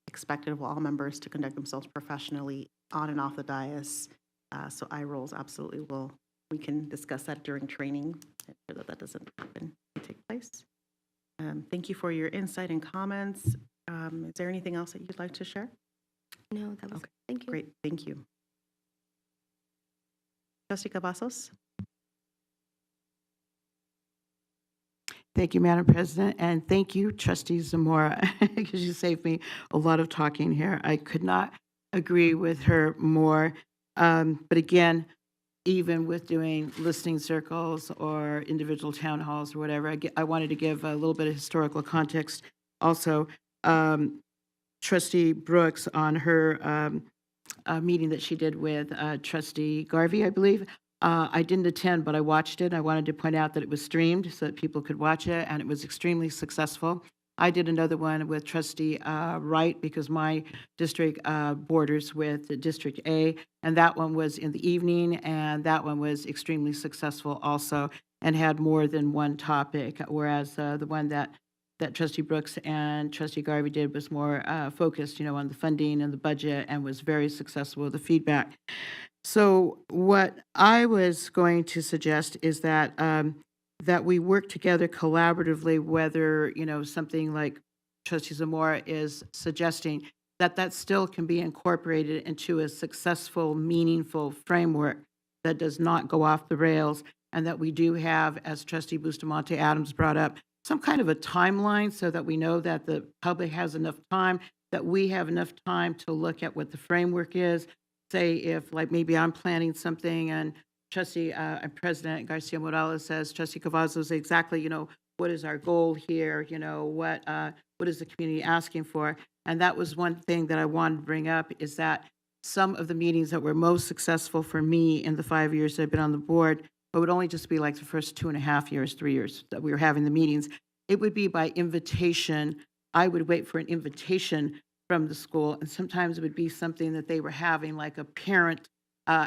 expected of all members to conduct themselves professionally on and off the dais. So eye rolls absolutely will. We can discuss that during training, so that doesn't happen, take place. Thank you for your insight and comments. Is there anything else that you'd like to share? No, that was, Okay, thank you. Great, thank you. Trustee Cavazos? Thank you, Madam President, and thank you, Trustee Zamora, because you saved me a lot of talking here. I could not agree with her more. But again, even with doing listening circles or individual town halls or whatever, I wanted to give a little bit of historical context. Also, Trustee Brooks on her meeting that she did with Trustee Garvey, I believe. I didn't attend, but I watched it. I wanted to point out that it was streamed so that people could watch it, and it was extremely successful. I did another one with Trustee Wright because my district borders with the District A, and that one was in the evening, and that one was extremely successful also and had more than one topic, whereas the one that Trustee Brooks and Trustee Garvey did was more focused, on the funding and the budget, and was very successful with the feedback. So what I was going to suggest is that that we work together collaboratively, whether, something like Trustee Zamora is suggesting, that still can be incorporated into a successful, meaningful framework that does not go off the rails, and that we do have, as Trustee Bustamante Adams brought up, some kind of a timeline so that we know that the public has enough time, that we have enough time to look at what the framework is. Say if, like, maybe I'm planning something and Trustee and President Garcia Morales says, Trustee Cavazos, exactly, what is our goal here? What is the community asking for? And that was one thing that I wanted to bring up, is that some of the meetings that were most successful for me in the 5 years that I've been on the board, it would only just be like the first 2.5 years, 3 years that we were having the meetings. It would be by invitation. I would wait for an invitation from the school, and sometimes it would be something that they were having, like a parent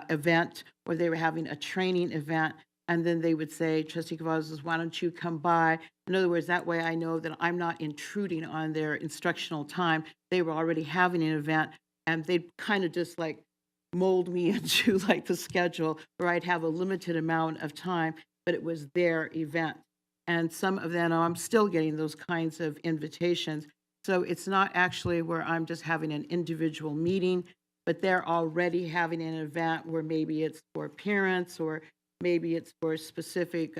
event, or they were having a training event, and then they would say, Trustee Cavazos, why don't you come by? In other words, that way I know that I'm not intruding on their instructional time. They were already having an event, and they'd kind of just like mold me into like the schedule where I'd have a limited amount of time, but it was their event. And some of them, I'm still getting those kinds of invitations. So it's not actually where I'm just having an individual meeting, but they're already having an event where maybe it's for parents, or maybe it's for specific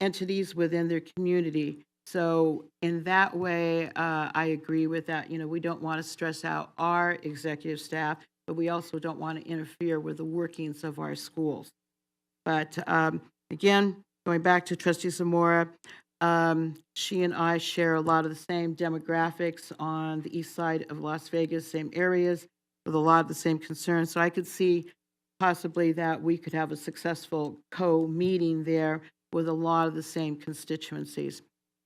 entities within their community. So in that way, I agree with that. We don't want to stress out our executive staff, but we also don't want to interfere with the workings of our schools. But again, going back to Trustee Zamora, she and I share a lot of the same demographics on the east side of Las Vegas, same areas, with a lot of the same concerns. So I could see possibly that we could have a successful co-meeting there with a lot of the same constituencies.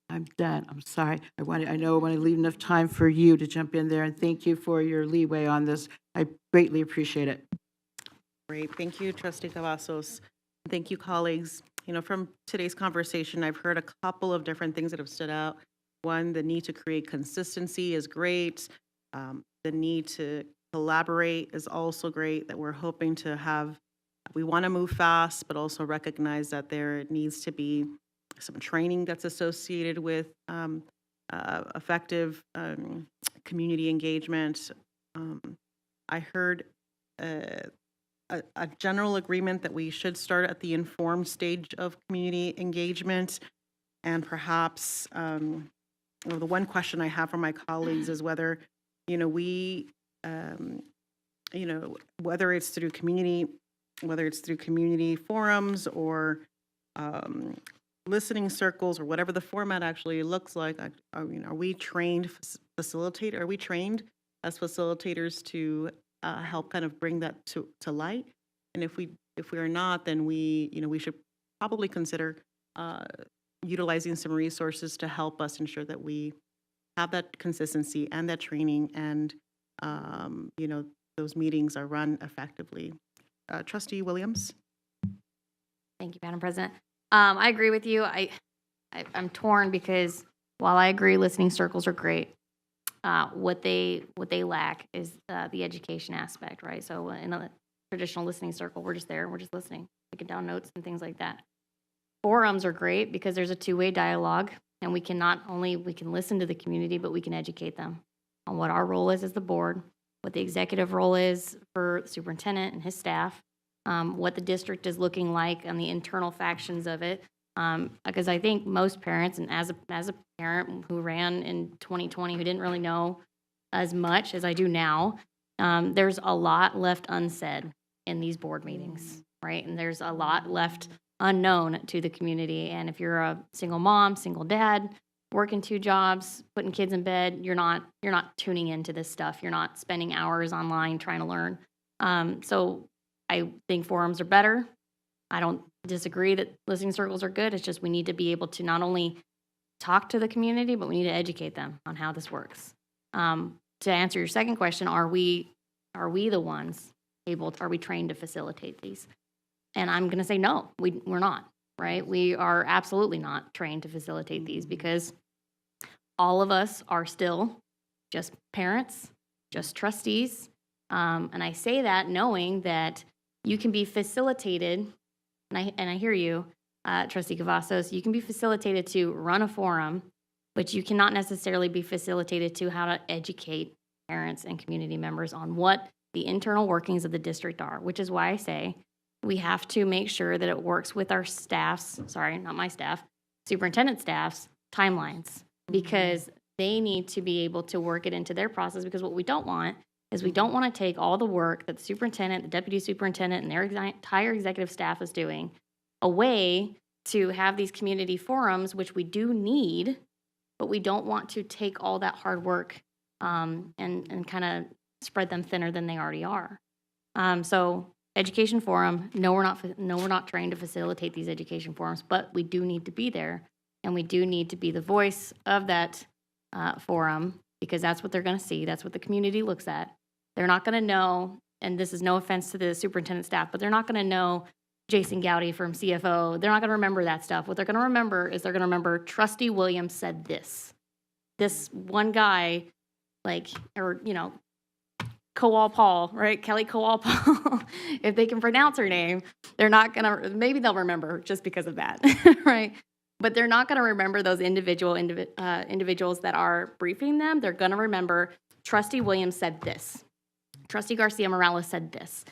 I'm done. I'm sorry. I know I want to leave enough time for you to jump in there, and thank you for your leeway on this. I greatly appreciate it. Great, thank you, Trustee Cavazos. Thank you, colleagues. From today's conversation, I've heard a couple of different things that have stood out. One, the need to create consistency is great. The need to collaborate is also great, that we're hoping to have. We want to move fast, but also recognize that there needs to be some training that's associated with effective community engagement. I heard a general agreement that we should start at the informed stage of community engagement, and perhaps the one question I have for my colleagues is whether we whether it's through community forums or listening circles, or whatever the format actually looks like. Are we trained facilitate? Are we trained as facilitators to help kind of bring that to light? And if we are not, then we should probably consider utilizing some resources to help us ensure that we have that consistency and that training, and those meetings are run effectively. Trustee Williams? Thank you, Madam President. I agree with you. I'm torn because while I agree listening circles are great, what they lack is the education aspect, right? So in a traditional listening circle, we're just there and we're just listening, taking down notes and things like that. Forums are great because there's a two-way dialogue. And we can not only, we can listen to the community, but we can educate them on what our role is as the board, what the executive role is for the superintendent and his staff, what the district is looking like and the internal factions of it. Because I think most parents, and as a parent who ran in 2020, who didn't really know as much as I do now, there's a lot left unsaid in these board meetings, right? And there's a lot left unknown to the community. And if you're a single mom, single dad, working 2 jobs, putting kids in bed, you're not tuning into this stuff. You're not spending hours online trying to learn. So I think forums are better. I don't disagree that listening circles are good. It's just we need to be able to not only talk to the community, but we need to educate them on how this works. To answer your second question, are we the ones are we trained to facilitate these? And I'm going to say no, we're not, right? We are absolutely not trained to facilitate these because all of us are still just parents, just trustees. And I say that knowing that you can be facilitated, and I hear you, Trustee Cavazos, you can be facilitated to run a forum, but you cannot necessarily be facilitated to how to educate parents and community members on what the internal workings of the district are, which is why I say we have to make sure that it works with our staff's, sorry, not my staff, superintendent staff's timelines, because they need to be able to work it into their process, because what we don't want is we don't want to take all the work that the superintendent, the deputy superintendent, and their entire executive staff is doing away to have these community forums, which we do need, but we don't want to take all that hard work and kind of spread them thinner than they already are. So education forum, no, we're not trained to facilitate these education forums, but we do need to be there, and we do need to be the voice of that forum, because that's what they're going to see. That's what the community looks at. They're not going to know, and this is no offense to the superintendent staff, but they're not going to know Jason Gowdy from CFO. They're not going to remember that stuff. What they're going to remember is they're going to remember Trustee Williams said this. This one guy, Kowal Paul, right? Kelly Kowal Paul. If they can pronounce her name, they're not going to, maybe they'll remember just because of that, right? But they're not going to remember those individuals that are briefing them. They're going to remember Trustee Williams said this. Trustee Garcia Morales said this.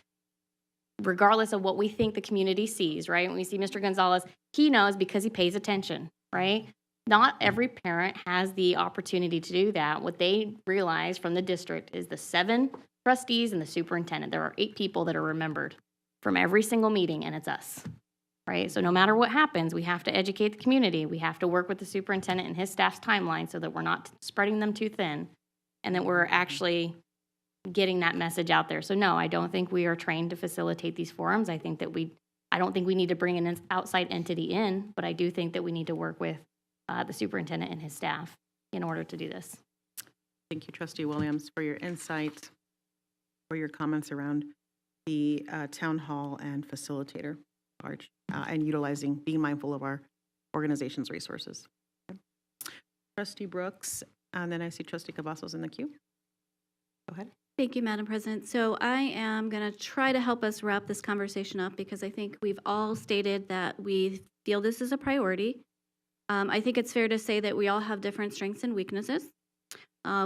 Regardless of what we think the community sees, right? When we see Mr. Gonzalez, he knows because he pays attention, right? Not every parent has the opportunity to do that. What they realize from the district is the 7 trustees and the superintendent. There are 8 people that are remembered from every single meeting, and it's us, right? So no matter what happens, we have to educate the community. We have to work with the superintendent and his staff's timeline so that we're not spreading them too thin, and that we're actually getting that message out there. So no, I don't think we are trained to facilitate these forums. I don't think we need to bring an outside entity in, but I do think that we need to work with the superintendent and his staff in order to do this. Thank you, Trustee Williams, for your insight, for your comments around the town hall and facilitator part, and being mindful of our organization's resources. Okay. Trustee Brooks, and then I see Trustee Cavazos in the queue. Go ahead. Thank you, Madam President. So I am going to try to help us wrap this conversation up, because I think we've all stated that we feel this is a priority. I think it's fair to say that we all have different strengths and weaknesses.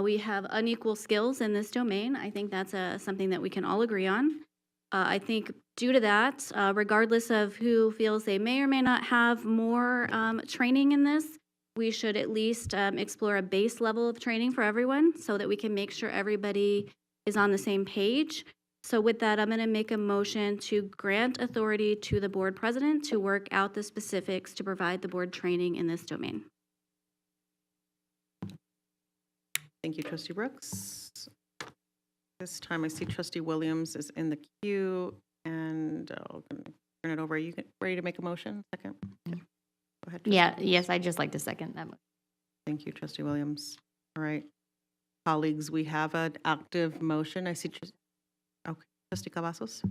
We have unequal skills in this domain. I think that's something that we can all agree on. I think due to that, regardless of who feels they may or may not have more training in this, we should at least explore a base level of training for everyone so that we can make sure everybody is on the same page. So with that, I'm going to make a motion to grant authority to the board president to work out the specifics to provide the board training in this domain. Thank you, Trustee Brooks. This time I see Trustee Williams is in the queue, and I'll turn it over. Are you ready to make a motion? Second? Okay. Go ahead. Yes, I'd just like to second that. Thank you, Trustee Williams. All right. Colleagues, we have an active motion. I see, Trustee Cavazos.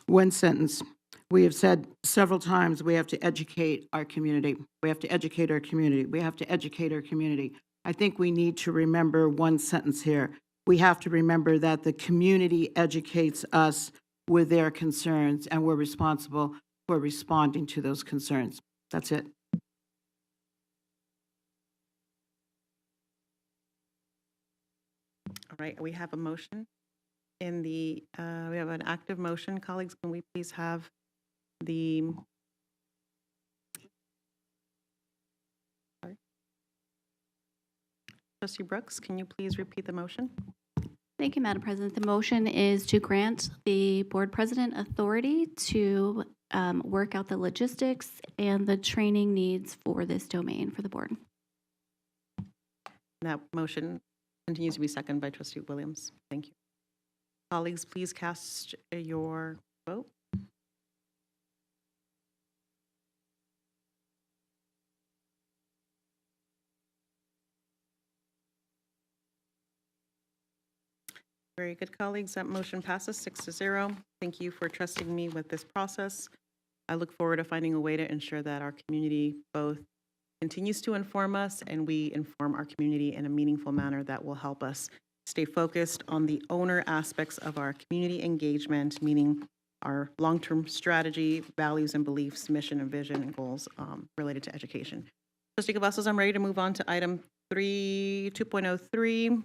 One sentence. We have said several times we have to educate our community. We have to educate our community. We have to educate our community. I think we need to remember one sentence here. We have to remember that the community educates us with their concerns, and we're responsible for responding to those concerns. That's it. right, we have a motion in the, we have an active motion. Colleagues, can we please have the, sorry. Trustee Brooks, can you please repeat the motion? Thank you, Madam President. The motion is to grant the board president authority to work out the logistics and the training needs for this domain for the board. That motion continues to be seconded by Trustee Williams. Thank you. Colleagues, please cast your vote. Very good, colleagues. That motion passes 6-0. Thank you for trusting me with this process. I look forward to finding a way to ensure that our community both continues to inform us and we inform our community in a meaningful manner that will help us stay focused on the owner aspects of our community engagement, meaning our long-term strategy, values and beliefs, mission and vision and goals related to education. Trustee Cavazos, I'm ready to move on to item 2.03.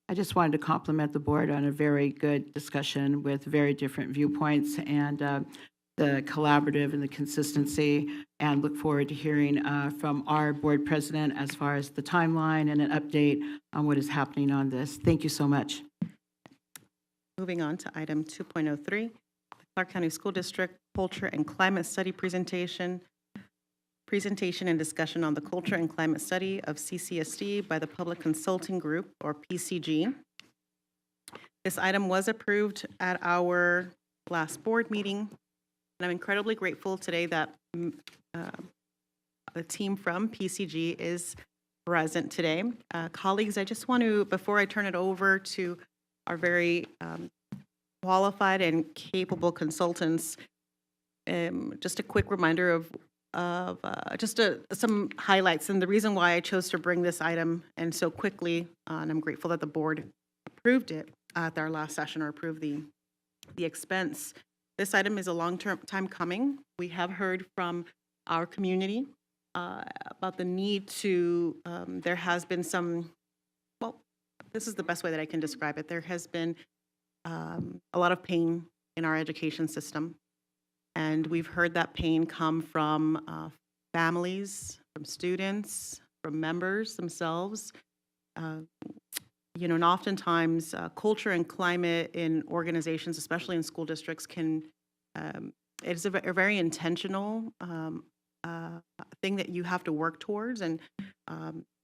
I just wanted to compliment the board on a very good discussion with very different viewpoints and the collaborative and the consistency, and look forward to hearing from our board president as far as the timeline and an update on what is happening on this. Thank you so much. Moving on to item 2.03, the Clark County School District Culture and Climate Study presentation and discussion on the culture and climate study of CCSD by the Public Consulting Group, or PCG. This item was approved at our last board meeting, and I'm incredibly grateful today that the team from PCG is present today. Colleagues, I just want to, before I turn it over to our very qualified and capable consultants, just a quick reminder of some highlights and the reason why I chose to bring this item and so quickly, and I'm grateful that the board approved it at our last session, or approved the expense. This item is a long-term time coming. We have heard from our community about the need to, there has been some, well, this is the best way that I can describe it. There has been a lot of pain in our education system. And we've heard that pain come from families, from students, from members themselves. And oftentimes culture and climate in organizations, especially in school districts, it's a very intentional thing that you have to work towards. And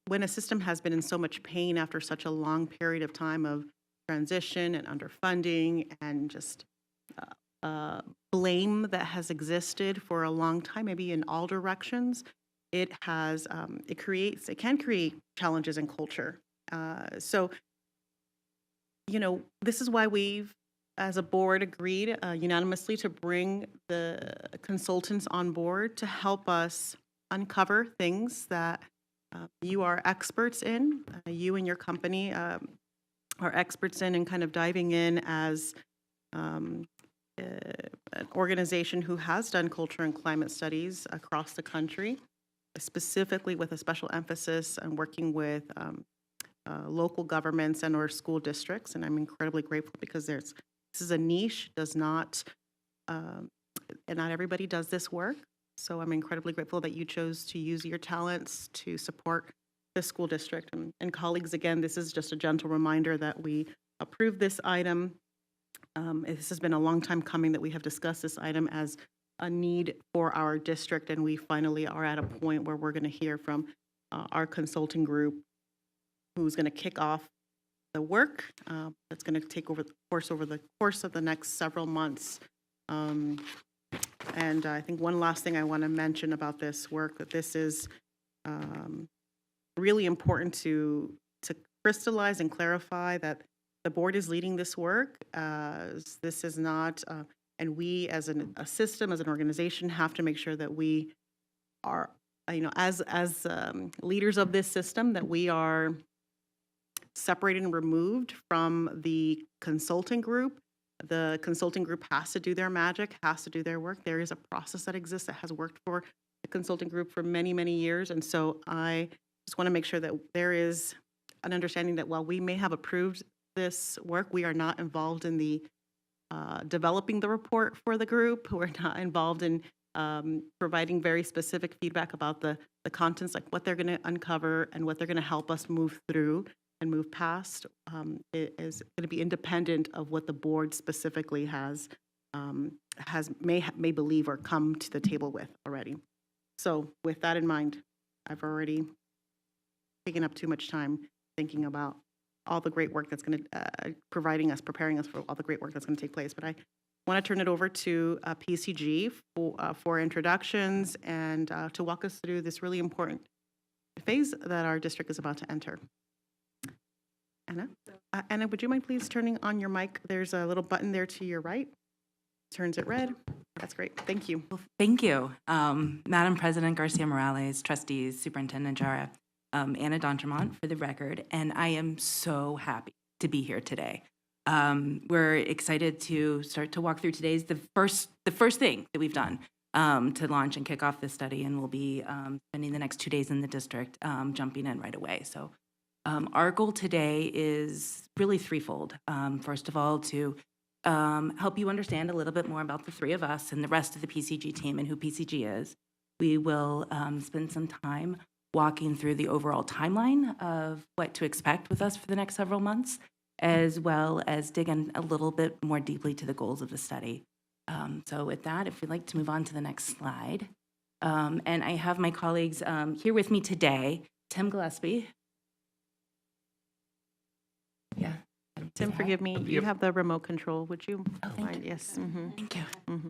when a system has been in so much pain after such a long period of time of transition and underfunding and just blame that has existed for a long time, maybe in all directions, it can create challenges in culture. So, this is why we've, as a board, agreed unanimously to bring the consultants on board to help us uncover things that you are experts in, you and your company are experts in, and kind of diving in as an organization who has done culture and climate studies across the country, specifically with a special emphasis on working with local governments and or school districts. And I'm incredibly grateful because this is a niche, and not everybody does this work. So I'm incredibly grateful that you chose to use your talents to support the school district. And colleagues, again, this is just a gentle reminder that we approved this item. This has been a long time coming that we have discussed this item as a need for our district, and we finally are at a point where we're going to hear from our consulting group, who's going to kick off the work that's going to take over the course of the next several months. And I think one last thing I want to mention about this work, that this is really important to crystallize and clarify that the board is leading this work. This is not, and we as a system, as an organization, have to make sure that we are, as leaders of this system, that we are separated and removed from the consulting group The consulting group has to do their magic, has to do their work. There is a process that exists that has worked for the consulting group for many, many years. And so I just want to make sure that there is an understanding that while we may have approved this work, we are not involved in the developing the report for the group. We're not involved in providing very specific feedback about the contents, like what they're going to uncover and what they're going to help us move through and move past. It is going to be independent of what the board specifically may believe or come to the table with already. So with that in mind, I've already taken up too much time thinking about all the great work that's going to preparing us for all the great work that's going to take place. But I want to turn it over to PCG for introductions and to walk us through this really important phase that our district is about to enter. Anna? Anna, would you mind please turning on your mic? There's a little button there to your right. Turns it red. That's great. Thank you. Well, thank you. Madam President Garcia Morales, trustees, Superintendent Jara, Anna D'Entremont for the record, and I am so happy to be here today. We're excited to start to walk through today's the first thing that we've done to launch and kick off this study, and we'll be spending the next 2 days in the district, jumping in right away. So our goal today is really threefold. First of all, to help you understand a little bit more about the three of us and the rest of the PCG team and who PCG is. We will spend some time walking through the overall timeline of what to expect with us for the next several months, as well as dig in a little bit more deeply to the goals of the study. So with that, if we'd like to move on to the next slide. And I have my colleagues here with me today, Tim Gillespie. Yeah. Tim, forgive me. You have the remote control. Would you thank mind? Yes. Mm-hmm. Thank you. Mm-hmm.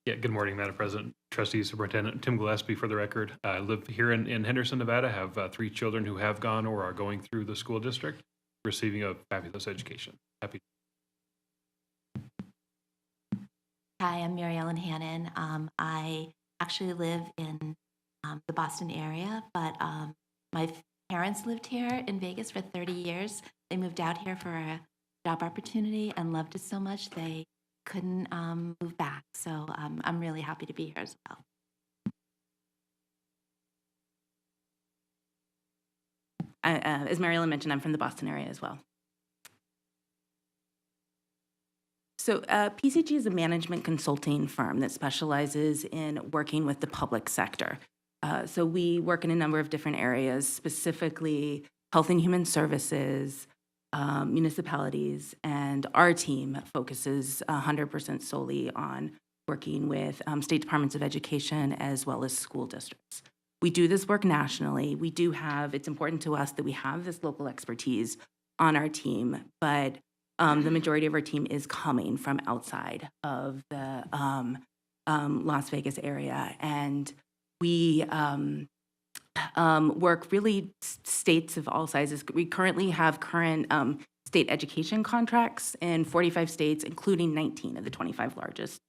Yeah, good morning, Madam President, Trustees, Superintendent. Tim Gillespie for the record. I live here in Henderson, Nevada, have 3 children who have gone or are going through the school district, receiving a fabulous education. Happy. Hi, I'm Mary Ellen Hannon. I actually live in the Boston area, but my parents lived here in Vegas for 30 years. They moved out here for a job opportunity and loved it so much they couldn't move back. So I'm really happy to be here as well. As Mary Ellen mentioned, I'm from the Boston area as well. So PCG is a management consulting firm that specializes in working with the public sector. So we work in a number of different areas, specifically health and human services, municipalities, and our team focuses 100% solely on working with state departments of education as well as school districts. We do this work nationally. We do have, it's important to us that we have this local expertise on our team, but the majority of our team is coming from outside of the Las Vegas area. And we work really states of all sizes. We currently have current state education contracts in 45 states, including 19 of the 25 largest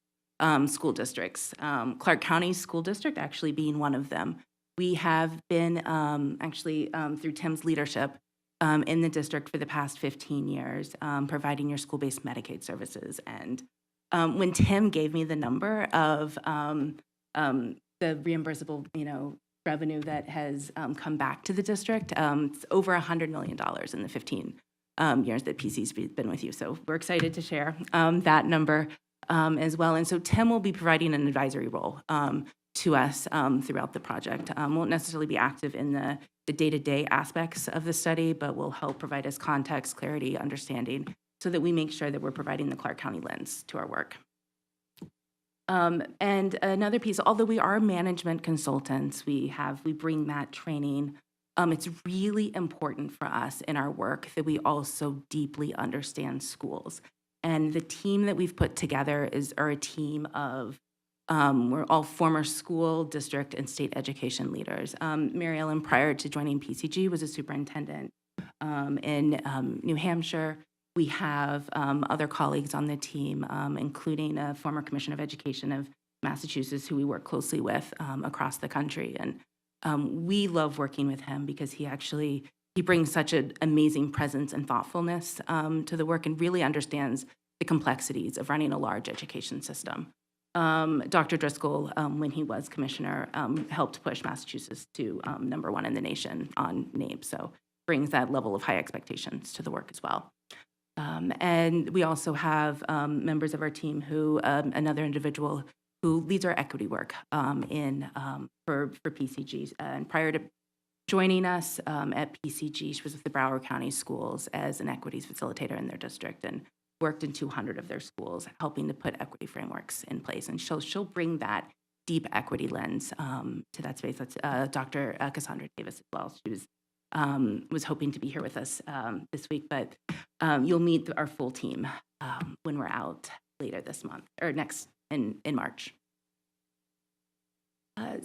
school districts. Clark County School District actually being one of them. We have been actually through Tim's leadership in the district for the past 15 years, providing your school-based Medicaid services. And when Tim gave me the number of the reimbursable, revenue that has come back to the district, it's over $100 million in the 15 years that PC's been with you. So we're excited to share that number as well. And so Tim will be providing an advisory role to us throughout the project. Won't necessarily be active in the day-to-day aspects of the study, but will help provide us context, clarity, understanding, so that we make sure that we're providing the Clark County lens to our work. And another piece, although we are management consultants, we bring that training. It's really important for us in our work that we also deeply understand schools. And the team that we've put together are a team of, we're all former school, district, and state education leaders. Mary Ellen, prior to joining PCG, was a superintendent in New Hampshire. We have other colleagues on the team, including a former Commissioner of Education of Massachusetts, who we work closely with across the country. And we love working with him because he brings such an amazing presence and thoughtfulness to the work and really understands the complexities of running a large education system. Dr. Driscoll, when he was commissioner, helped push Massachusetts to #1 in the nation on NAEP, so brings that level of high expectations to the work as well. And we also have members of our team who, another individual who leads our equity work for PCG. And prior to joining us at PCG, she was with the Broward County Schools as an equities facilitator in their district and worked in 200 of their schools, helping to put equity frameworks in place. And she'll bring that deep equity lens to that space. That's Dr. Cassandra Davis as well. She was hoping to be here with us this week, but you'll meet our full team when we're out later this month, or next in March.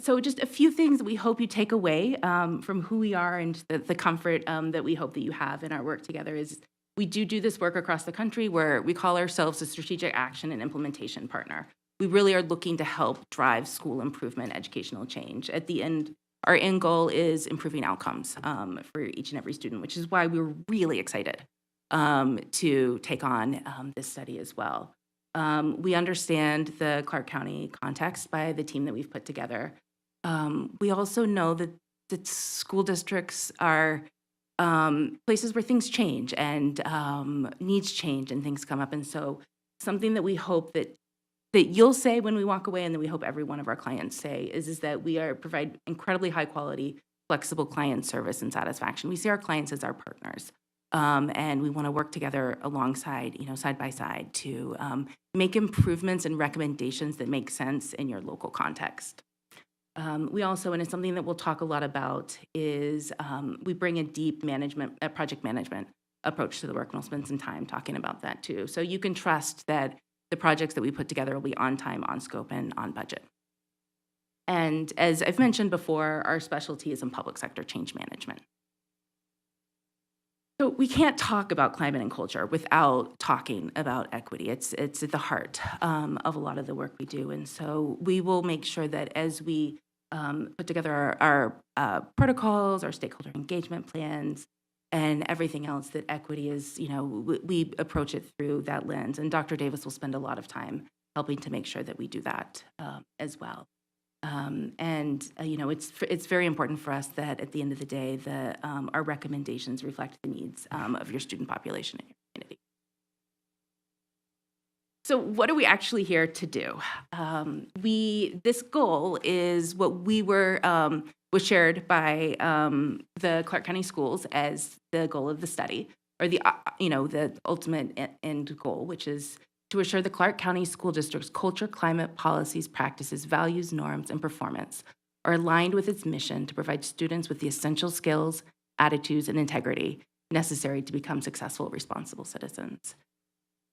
So just a few things that we hope you take away from who we are and the comfort that we hope that you have in our work together is we do this work across the country where we call ourselves a strategic action and implementation partner. We really are looking to help drive school improvement, educational change. At the end, our end goal is improving outcomes for each and every student, which is why we were really excited to take on this study as well. We understand the Clark County context by the team that we've put together. We also know that school districts are places where things change and needs change and things come up. And so something that we hope that you'll say when we walk away and that we hope every one of our clients say is that we provide incredibly high quality, flexible client service and satisfaction. We see our clients as our partners. And we want to work together alongside, side by side to make improvements and recommendations that make sense in your local context. We also, and it's something that we'll talk a lot about, is we bring a deep project management approach to the work, and we'll spend some time talking about that too. So you can trust that the projects that we put together will be on time, on scope, and on budget. And as I've mentioned before, our specialty is in public sector change management. So we can't talk about climate and culture without talking about equity. It's at the heart of a lot of the work we do. And so we will make sure that as we put together our protocols, our stakeholder engagement plans, and everything else, that equity is, we approach it through that lens. And Dr. Davis will spend a lot of time helping to make sure that we do that as well. It's very important for us that at the end of the day, our recommendations reflect the needs of your student population in your community. So what are we actually here to do? This goal is what was shared by the Clark County Schools as the goal of the study, or the ultimate end goal, which is to assure the Clark County School District's culture, climate, policies, practices, values, norms, and performance are aligned with its mission to provide students with the essential skills, attitudes, and integrity necessary to become successful, responsible citizens.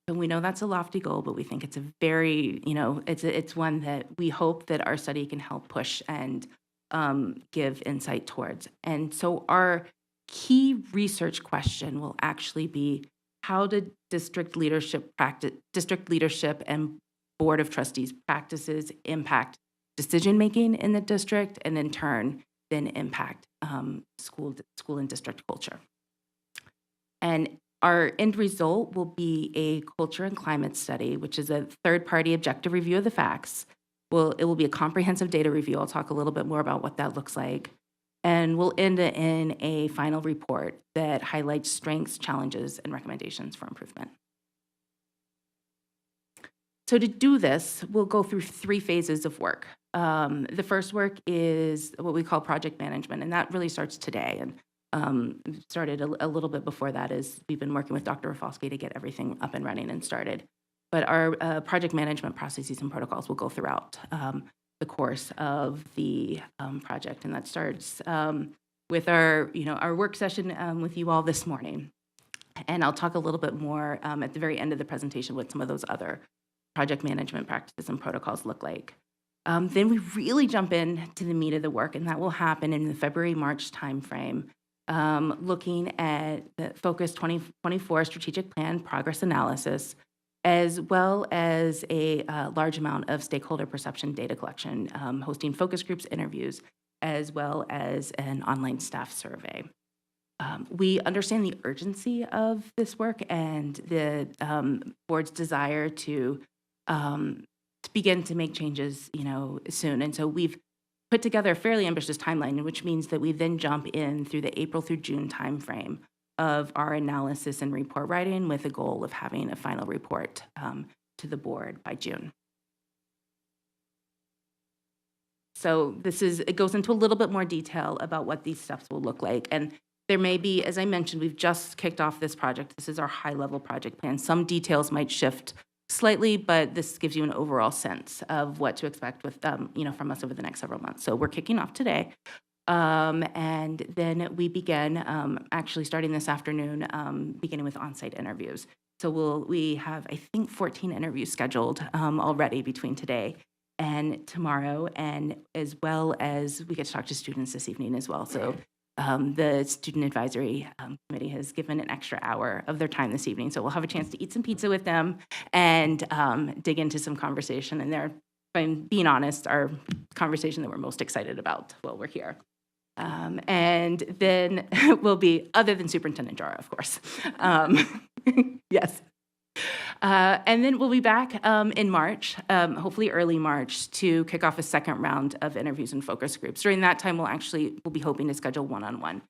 And we know that's a lofty goal, but we think it's a very, it's one that we hope that our study can help push and give insight towards. And so our key research question will actually be, how did district leadership and Board of Trustees practices impact decision-making in the district, and in turn, then impact school and district culture? And our end result will be a culture and climate study, which is a third-party objective review of the facts. It will be a comprehensive data review. I'll talk a little bit more about what that looks like. And we'll end it in a final report that highlights strengths, challenges, and recommendations for improvement. So to do this, we'll go through 3 phases of work. The first work is what we call project management, and that really starts today. And started a little bit before that, as we've been working with Dr. Rafalski to get everything up and running and started. But our project management processes and protocols will go throughout the course of the project, and that starts with our work session with you all this morning. And I'll talk a little bit more at the very end of the presentation what some of those other project management practices and protocols look like. Then we really jump into the meat of the work, and that will happen in the February-March timeframe, looking at the Focus 2024 Strategic Plan Progress Analysis, as well as a large amount of stakeholder perception data collection, hosting focus groups, interviews, as well as an online staff survey. We understand the urgency of this work and the board's desire to begin to make changes, soon. And so we've put together a fairly ambitious timeline, which means that we then jump in through the April through June timeframe of our analysis and report writing with the goal of having a final report to the board by June. So it goes into a little bit more detail about what these steps will look like. And there may be, as I mentioned, we've just kicked off this project. This is our high-level project plan. Some details might shift slightly, but this gives you an overall sense of what to expect with, from us over the next several months. So we're kicking off today. And then we begin, actually starting this afternoon, beginning with on-site interviews. So we have, I think, 14 interviews scheduled already between today and tomorrow, and as well as we get to talk to students this evening as well. So the Student Advisory Committee has given an extra hour of their time this evening. So we'll have a chance to eat some pizza with them and dig into some conversation. And they're, if I'm being honest, our conversation that we're most excited about while we're here. And then will be, other than Superintendent Jara, of course. Yes. And then we'll be back in March, hopefully early March, to kick off a second round of interviews and focus groups. During that time, we'll be hoping to schedule one-on-one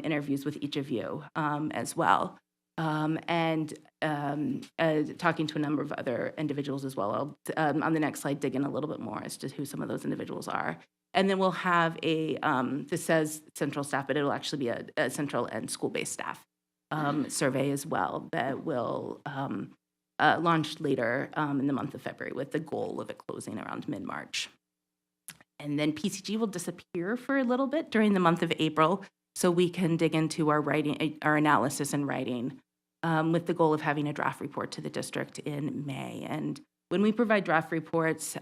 interviews with each of you as well. And talking to a number of other individuals as well. I'll, on the next slide, dig in a little bit more as to who some of those individuals are. And then we'll have this says central staff, but it'll actually be a central and school-based staff survey as well that will launch later in the month of February with the goal of it closing around mid-March. And then PCG will disappear for a little bit during the month of April so we can dig into our writing, our analysis and writing with the goal of having a draft report to the district in May. And when we provide draft reports,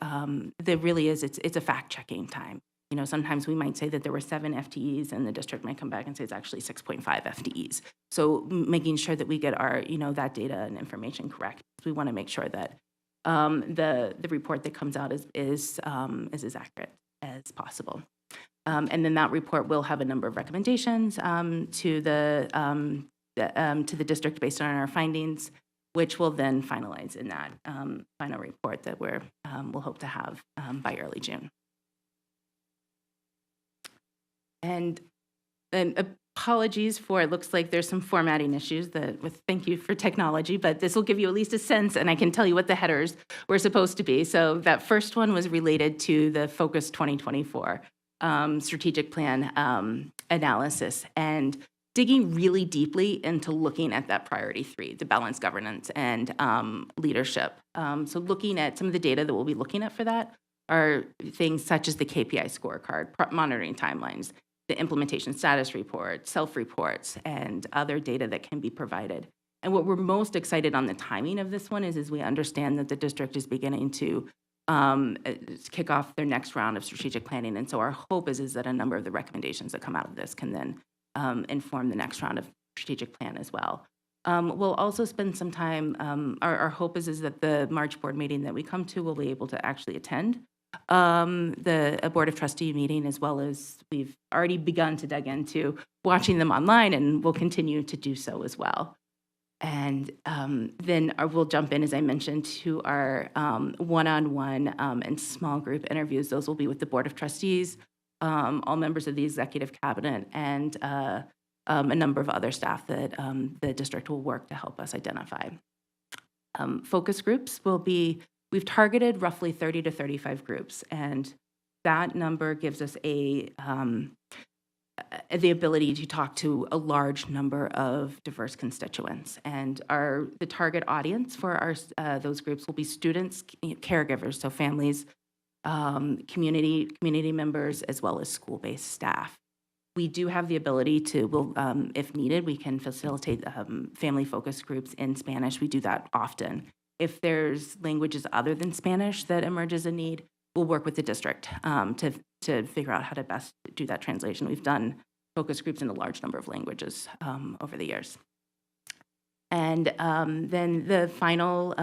there really is, it's a fact-checking time. Sometimes we might say that there were 7 FTEs and the district might come back and say it's actually 6.5 FTEs. So making sure that we get our, that data and information correct. We want to make sure that the report that comes out is as accurate as possible. And then that report will have a number of recommendations to the district based on our findings, which will then finalize in that final report that we'll hope to have by early June. And apologies for, it looks like there's some formatting issues thank you for technology, but this will give you at least a sense, and I can tell you what the headers were supposed to be. So that first one was related to the Focus 2024 strategic plan analysis, and digging really deeply into looking at that priority 3, the balanced governance and leadership. So looking at some of the data that we'll be looking at for that are things such as the KPI scorecard, monitoring timelines, the implementation status report, self-reports, and other data that can be provided. And what we're most excited on the timing of this one is we understand that the district is beginning to kick off their next round of strategic planning. And so our hope is that a number of the recommendations that come out of this can then inform the next round of strategic plan as well. We'll also spend some time, our hope is that the March board meeting that we come to will be able to actually attend the Board of Trustee meeting, as well as we've already begun to dig into watching them online, and we'll continue to do so as well. And then we'll jump in, as I mentioned, to our one-on-one and small group interviews. Those will be with the Board of Trustees, all members of the Executive Cabinet, and a number of other staff that the district will work to help us identify. Focus groups will be, we've targeted roughly 30 to 35 groups, and that number gives us the ability to talk to a large number of diverse constituents. And the target audience for those groups will be students, caregivers, so families, community members, as well as school-based staff. We do have the ability to, if needed, we can facilitate family focus groups in Spanish. We do that often. If there's languages other than Spanish that emerges a need, we'll work with the district to figure out how to best do that translation. We've done focus groups in a large number of languages over the years. And then the final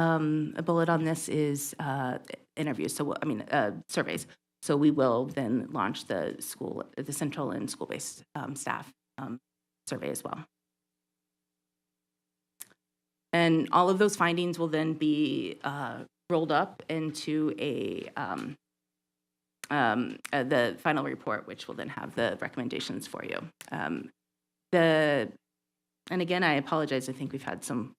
bullet on this is interviews. So, surveys. So we will then launch the central and school-based staff survey as well. And all of those findings will then be rolled up into the final report, which will then have the recommendations for you. And again, I apologize. I think we've had some.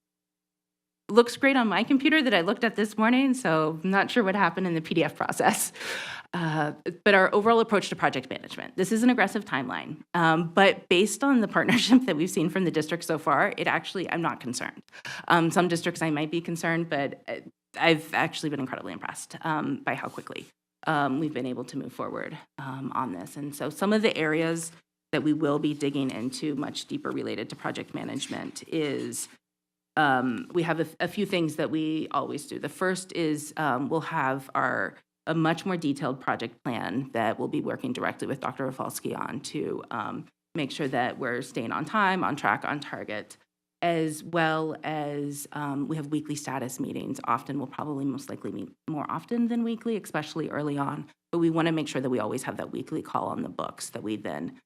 Looks great on my computer that I looked at this morning, so I'm not sure what happened in the PDF process. But our overall approach to project management, this is an aggressive timeline, but based on the partnership that we've seen from the district so far, I'm not concerned. Some districts I might be concerned, but I've actually been incredibly impressed by how quickly we've been able to move forward on this. And so some of the areas that we will be digging into much deeper related to project management is we have a few things that we always do. The first is we'll have a much more detailed project plan that we'll be working directly with Dr. Rafalski on to make sure that we're staying on time, on track, on target, as well as we have weekly status meetings. Often we'll probably most likely meet more often than weekly, especially early on, but we want to make sure that we always have that weekly call on the books that we then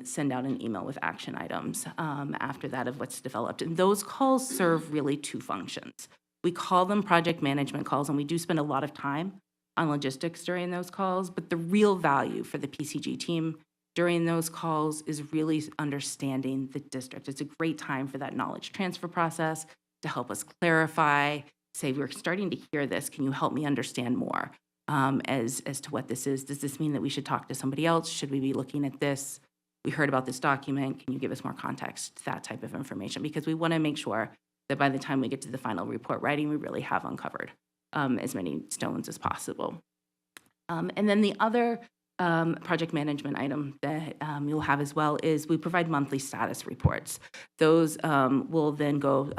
send out an email with action items after that of what's developed. And those calls serve really two functions. We call them project management calls, and we do spend a lot of time on logistics during those calls, but the real value for the PCG team during those calls is really understanding the district. It's a great time for that knowledge transfer process to help us clarify, say, we're starting to hear this, can you help me understand more as to what this is? Does this mean that we should talk to somebody else? Should we be looking at this? We heard about this document. Can you give us more context? That type of information, because we want to make sure that by the time we get to the final report writing, we really have uncovered as many stones as possible. And then the other project management item that you'll have as well is we provide monthly status reports. Those will then go,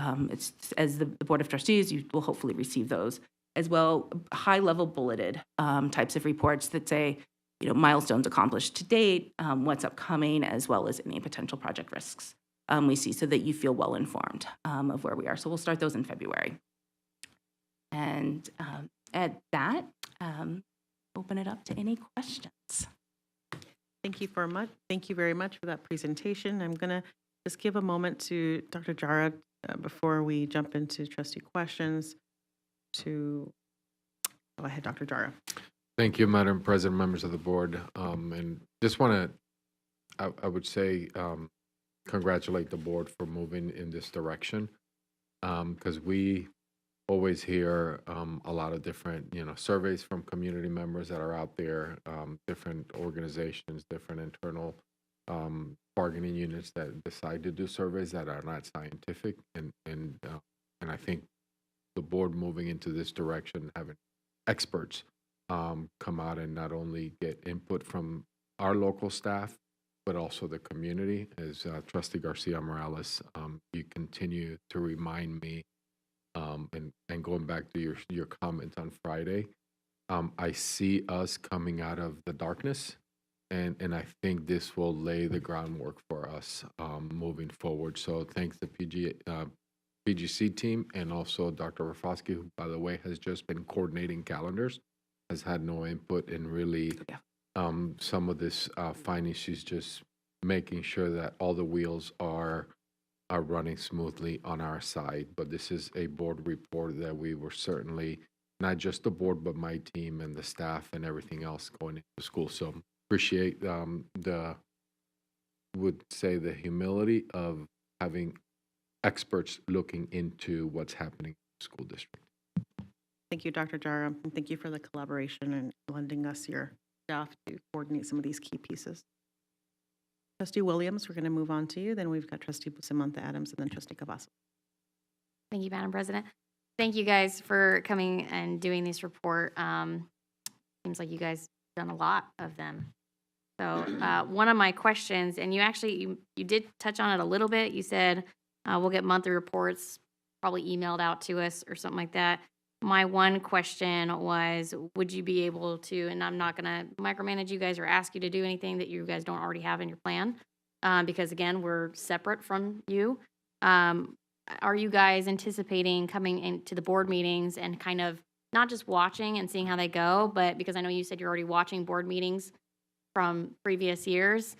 as the Board of Trustees, you will hopefully receive those as well, high-level bulleted types of reports that say, milestones accomplished to date, what's upcoming, as well as any potential project risks we see, so that you feel well informed of where we are. So we'll start those in February. And at that, open it up to any questions. Thank you very much for that presentation. I'm going to just give a moment to Dr. Jara before we jump into trustee questions to go ahead, Dr. Jara. Thank you, Madam President, members of the board. And just want to, I would say, congratulate the board for moving in this direction, because we always hear a lot of different, surveys from community members that are out there, different organizations, different internal bargaining units that decide to do surveys that are not scientific. And I think the board moving into this direction, having experts come out and not only get input from our local staff, but also the community. As Trustee Garcia Morales, you continue to remind me, and going back to your comment on Friday, I see us coming out of the darkness, and I think this will lay the groundwork for us moving forward. So thanks to PGC team, and also Dr. Rafalski, who, by the way, has just been coordinating calendars, has had no input in really some of this findings. She's just making sure that all the wheels are running smoothly on our side. But this is a board report that we were certainly, not just the board, but my team and the staff and everything else going into school. So appreciate would say the humility of having experts looking into what's happening in the school district. Thank you, Dr. Jara, and thank you for the collaboration and lending us your staff to coordinate some of these key pieces. Trustee Williams, we're going to move on to you. Then we've got Trustee Bustamante Adams and then Trustee Cavazos. Thank you, Madam President. Thank you guys for coming and doing this report. Seems like you guys have done a lot of them. So one of my questions, and you did touch on it a little bit. You said we'll get monthly reports probably emailed out to us or something like that. My one question was, would you be able to, and I'm not going to micromanage you guys or ask you to do anything that you guys don't already have in your plan, because again, we're separate from you. Are you guys anticipating coming into the board meetings and kind of not just watching and seeing how they go, but because I know you said you're already watching board meetings from previous years,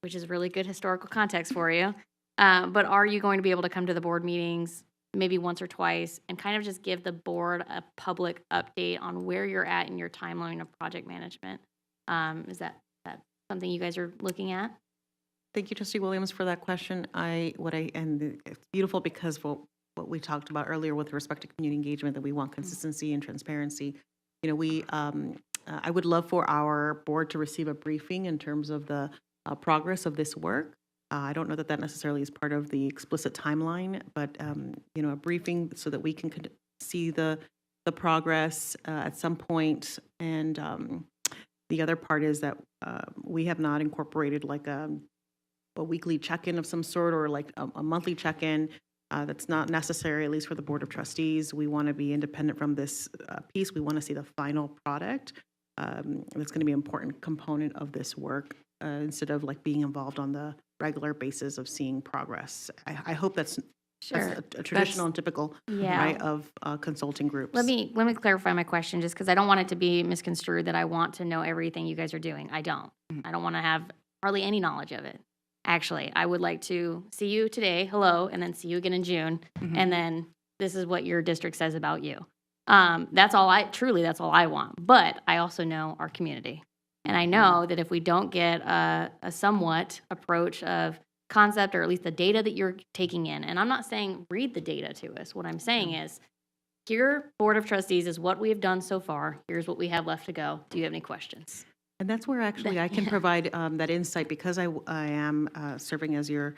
which is really good historical context for you. But are you going to be able to come to the board meetings maybe once or twice and kind of just give the board a public update on where you're at in your timeline of project management? Is that something you guys are looking at? Thank you, Trustee Williams, for that question. And it's beautiful because what we talked about earlier with respect to community engagement, that we want consistency and transparency. You know, I would love for our board to receive a briefing in terms of the progress of this work. I don't know that that necessarily is part of the explicit timeline, but you know, a briefing so that we can see the progress at some point. And the other part is that we have not incorporated like a weekly check-in of some sort, or like a monthly check-in. That's not necessary, at least for the Board of Trustees. We want to be independent from this piece. We want to see the final product. That's going to be an important component of this work, instead of like being involved on the regular basis of seeing progress. I hope that's Sure. a traditional and typical, Yeah. right, of consulting groups. Let me clarify my question, just because I don't want it to be misconstrued that I want to know everything you guys are doing. I don't. I don't want to have hardly any knowledge of it. Actually, I would like to see you today, hello, and then see you again in June, and then this is what your district says about you. That's all I want. But I also know our community. And I know that if we don't get a somewhat approach of concept, or at least the data that you're taking in, and I'm not saying read the data to us. What I'm saying is, here, Board of Trustees, is what we have done so far. Here's what we have left to go. Do you have any questions? And that's where actually I can provide that insight, because I am serving as your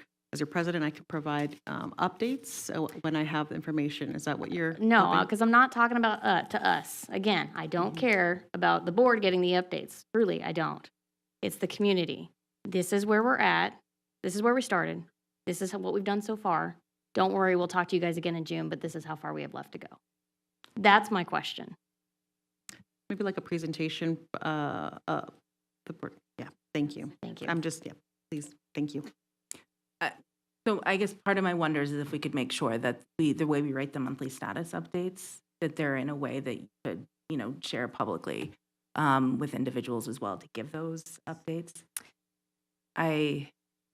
president. I can provide updates when I have information. Is that what you're? No, hoping? because I'm not talking about to us. Again, I don't care about the board getting the updates. Truly, I don't. It's the community. This is where we're at. This is where we started. This is what we've done so far. Don't worry, we'll talk to you guys again in June, but this is how far we have left to go. That's my question. Maybe like a presentation. Yeah, thank you. Thank you. I'm just, yeah, please, thank you. So I guess part of my wonders is if we could make sure that the way we write the monthly status updates, that they're in a way that you could, share publicly with individuals as well to give those updates.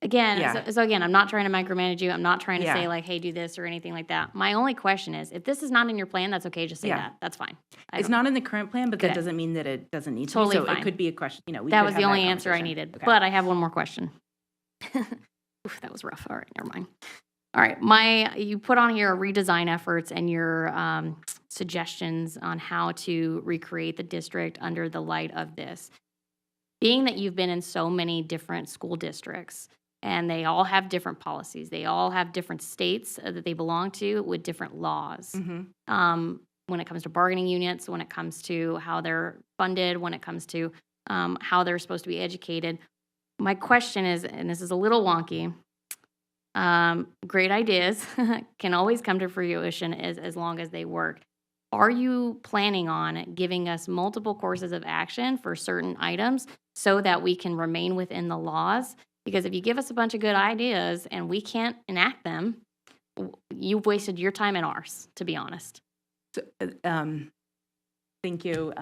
Again, Yeah. so again, I'm not trying to micromanage you. I'm not trying to say Yeah. like, hey, do this or anything like that. My only question is, if this is not in your plan, that's okay. Just say Yeah. that. That's fine. It's not in the current plan, but Good. that doesn't mean that it doesn't need to Totally be. So fine. it could be a question, we That could was have the only answer I conversation. needed. Okay. But I have one more question. Oof, that was rough. All right, never mind. All right, you put on here redesign efforts and your suggestions on how to recreate the district under the light of this. Being that you've been in so many different school districts, and they all have different policies, they all have different states that they belong to with different laws. When it comes to bargaining units, when it comes to how they're funded, when it comes to how they're supposed to be educated. My question is, and this is a little wonky, great ideas can always come to fruition as long as they work. Are you planning on giving us multiple courses of action for certain items so that we can remain within the laws? Because if you give us a bunch of good ideas and we can't enact them, you've wasted your time and ours, to be honest. So, thank you,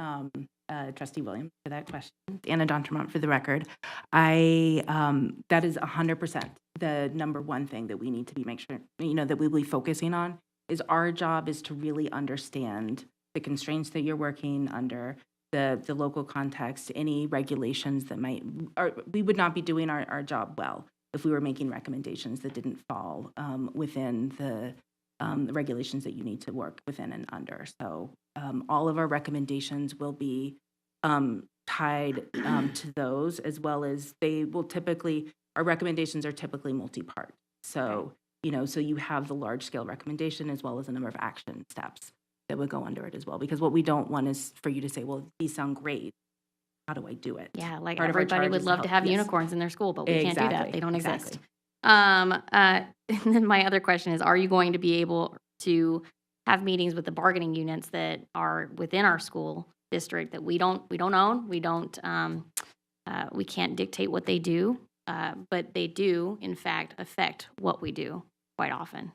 Trustee Williams, for that question. Anna Dontremont, for the record. That is 100% the number one thing that we need to make sure, that we'll be focusing on, is our job is to really understand the constraints that you're working under, the local context, any regulations that we would not be doing our job well if we were making recommendations that didn't fall within the regulations that you need to work within and under. So all of our recommendations will be tied to those, as well as our recommendations are typically multi-part. So, so you have the large scale recommendation as well as a number of action steps that would go under it as well. Because what we don't want is for you to say, well, these sound great. How do I do it? Yeah, like Part of our everybody charge would is love to have yes. unicorns in their school, but we can't do that. Exactly, They don't exactly. exist. And then my other question is, are you going to be able to have meetings with the bargaining units that are within our school district that we don't own? We can't dictate what they do, but they do, in fact, affect what we do quite often.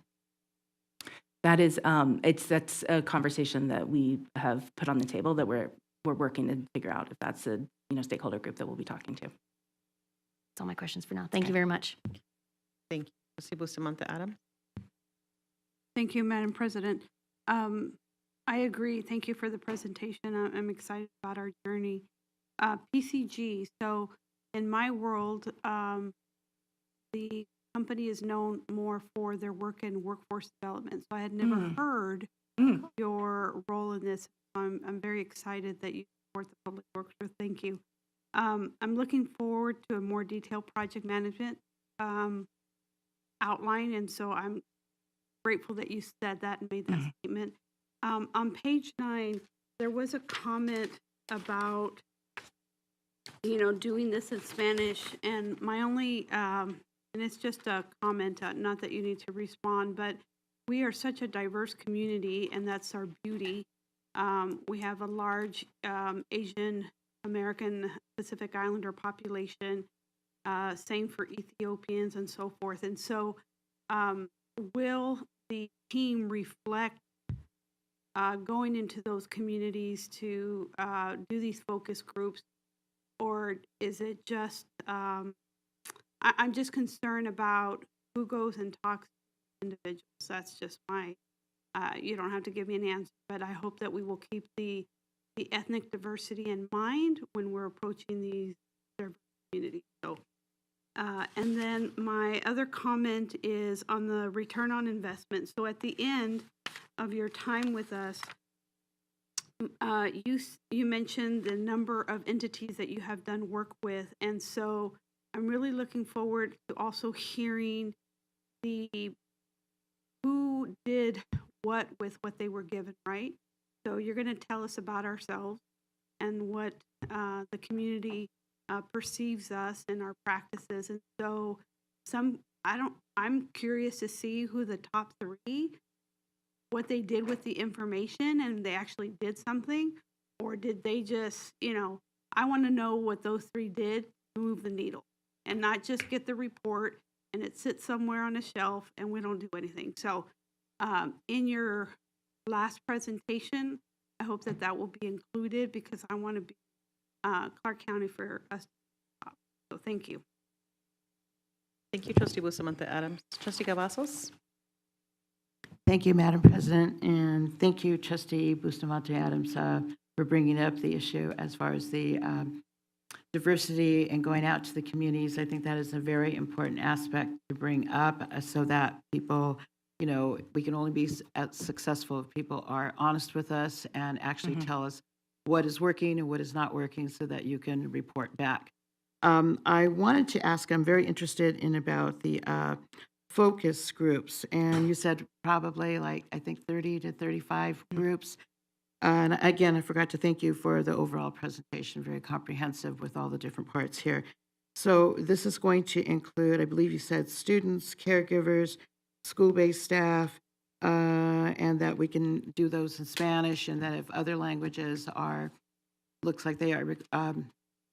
That is, that's a conversation that we have put on the table that we're working to figure out if that's a stakeholder group that we'll be talking to. That's all my questions for now. Thank you very much. Thank you. Trustee Bustamante Adams? Thank you, Madam President. I agree. Thank you for the presentation. I'm excited about our journey. PCG, so in my world, the company is known more for their work in workforce development. So I had never heard your role in this. I'm very excited that you support the public works. So thank you. I'm looking forward to a more detailed project management outline, and so I'm grateful that you said that and made that statement. On page 9, there was a comment about, doing this in Spanish, and my only, and it's just a comment, not that you need to respond, but we are such a diverse community, and that's our beauty. We have a large Asian American Pacific Islander population, same for Ethiopians and so forth. And so will the team reflect going into those communities to do these focus groups, or is it just, I'm just concerned about who goes and talks to individuals. That's just my, you don't have to give me an answer, but I hope that we will keep the ethnic diversity in mind when we're approaching these diverse communities. So, and then my other comment is on the return on investment. So at the end of your time with us, you mentioned the number of entities that you have done work with, and so I'm really looking forward to also hearing who did what with what they were given, right? So you're going to tell us about ourselves and what the community perceives us and our practices, and so I'm curious to see who the top 3, what they did with the information, and they actually did something, or did they just, I want to know what those 3 did to move the needle, and not just get the report and it sits somewhere on a shelf and we don't do anything. So in your last presentation, I hope that will be included, because I want to be Clark County for us. So thank you. Thank you, Trustee Bustamante Adams. Trustee Cavazos? Thank you, Madam President, and thank you, Trustee Bustamante Adams, for bringing up the issue as far as the diversity and going out to the communities. I think that is a very important aspect to bring up, so that people, we can only be as successful if people are honest with us and actually tell us what is working and what is not working, so that you can report back. I wanted to ask, I'm very interested in about the focus groups, and you said probably I think 30 to 35 groups. And again, I forgot to thank you for the overall presentation, very comprehensive with all the different parts here. So this is going to include, I believe you said, students, caregivers, school-based staff, and that we can do those in Spanish, and that if other languages looks like they are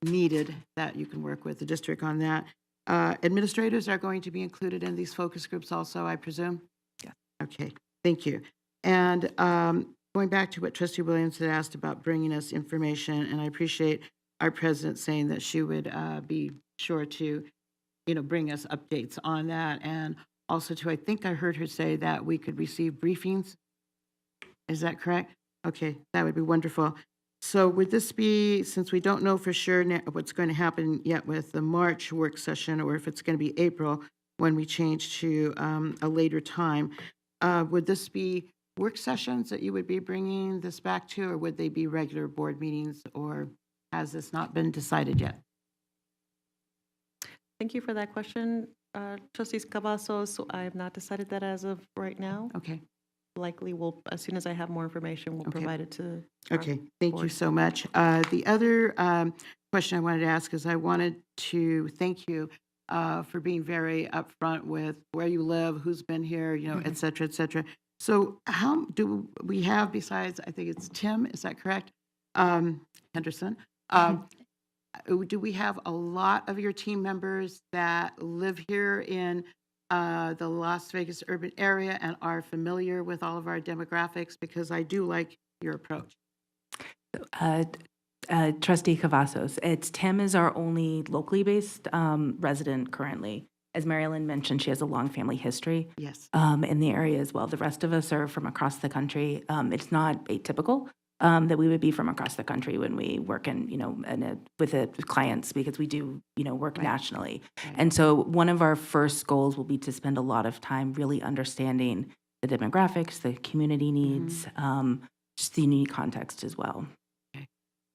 needed, that you can work with the district on that. Administrators are going to be included in these focus groups also, I presume? Yeah. Okay, thank you. And going back to what Trustee Williams had asked about bringing us information, and I appreciate our president saying that she would be sure to, bring us updates on that. And also I think I heard her say that we could receive briefings. Is that correct? Okay, that would be wonderful. So would this be, since we don't know for sure what's going to happen yet with the March work session, or if it's going to be April when we change to a later time, would this be work sessions that you would be bringing this back to, or would they be regular board meetings, or has this not been decided yet? Thank you for that question, Trustees Cavazos. So I have not decided that as of right now. Okay. Likely we'll, as soon as I have more information, we'll provide it to our Okay, thank you board. so much. The other question I wanted to ask is I wanted to thank you for being very upfront with where you live, who's been here, et cetera, et cetera. So how do we have, besides, I think it's Tim, is that correct? Henderson. Do we have a lot of your team members that live here in the Las Vegas urban area and are familiar with all of our demographics? Because I do like your approach. Trustee Cavazos, Tim is our only locally based resident currently. As Marilyn mentioned, she has a long family history Yes. in the area as well. The rest of us are from across the country. It's not atypical that we would be from across the country when we work with clients, because we do, work Right. nationally. Right. And so one of our first goals will be to spend a lot of time really understanding the demographics, the community needs, just the unique context as well.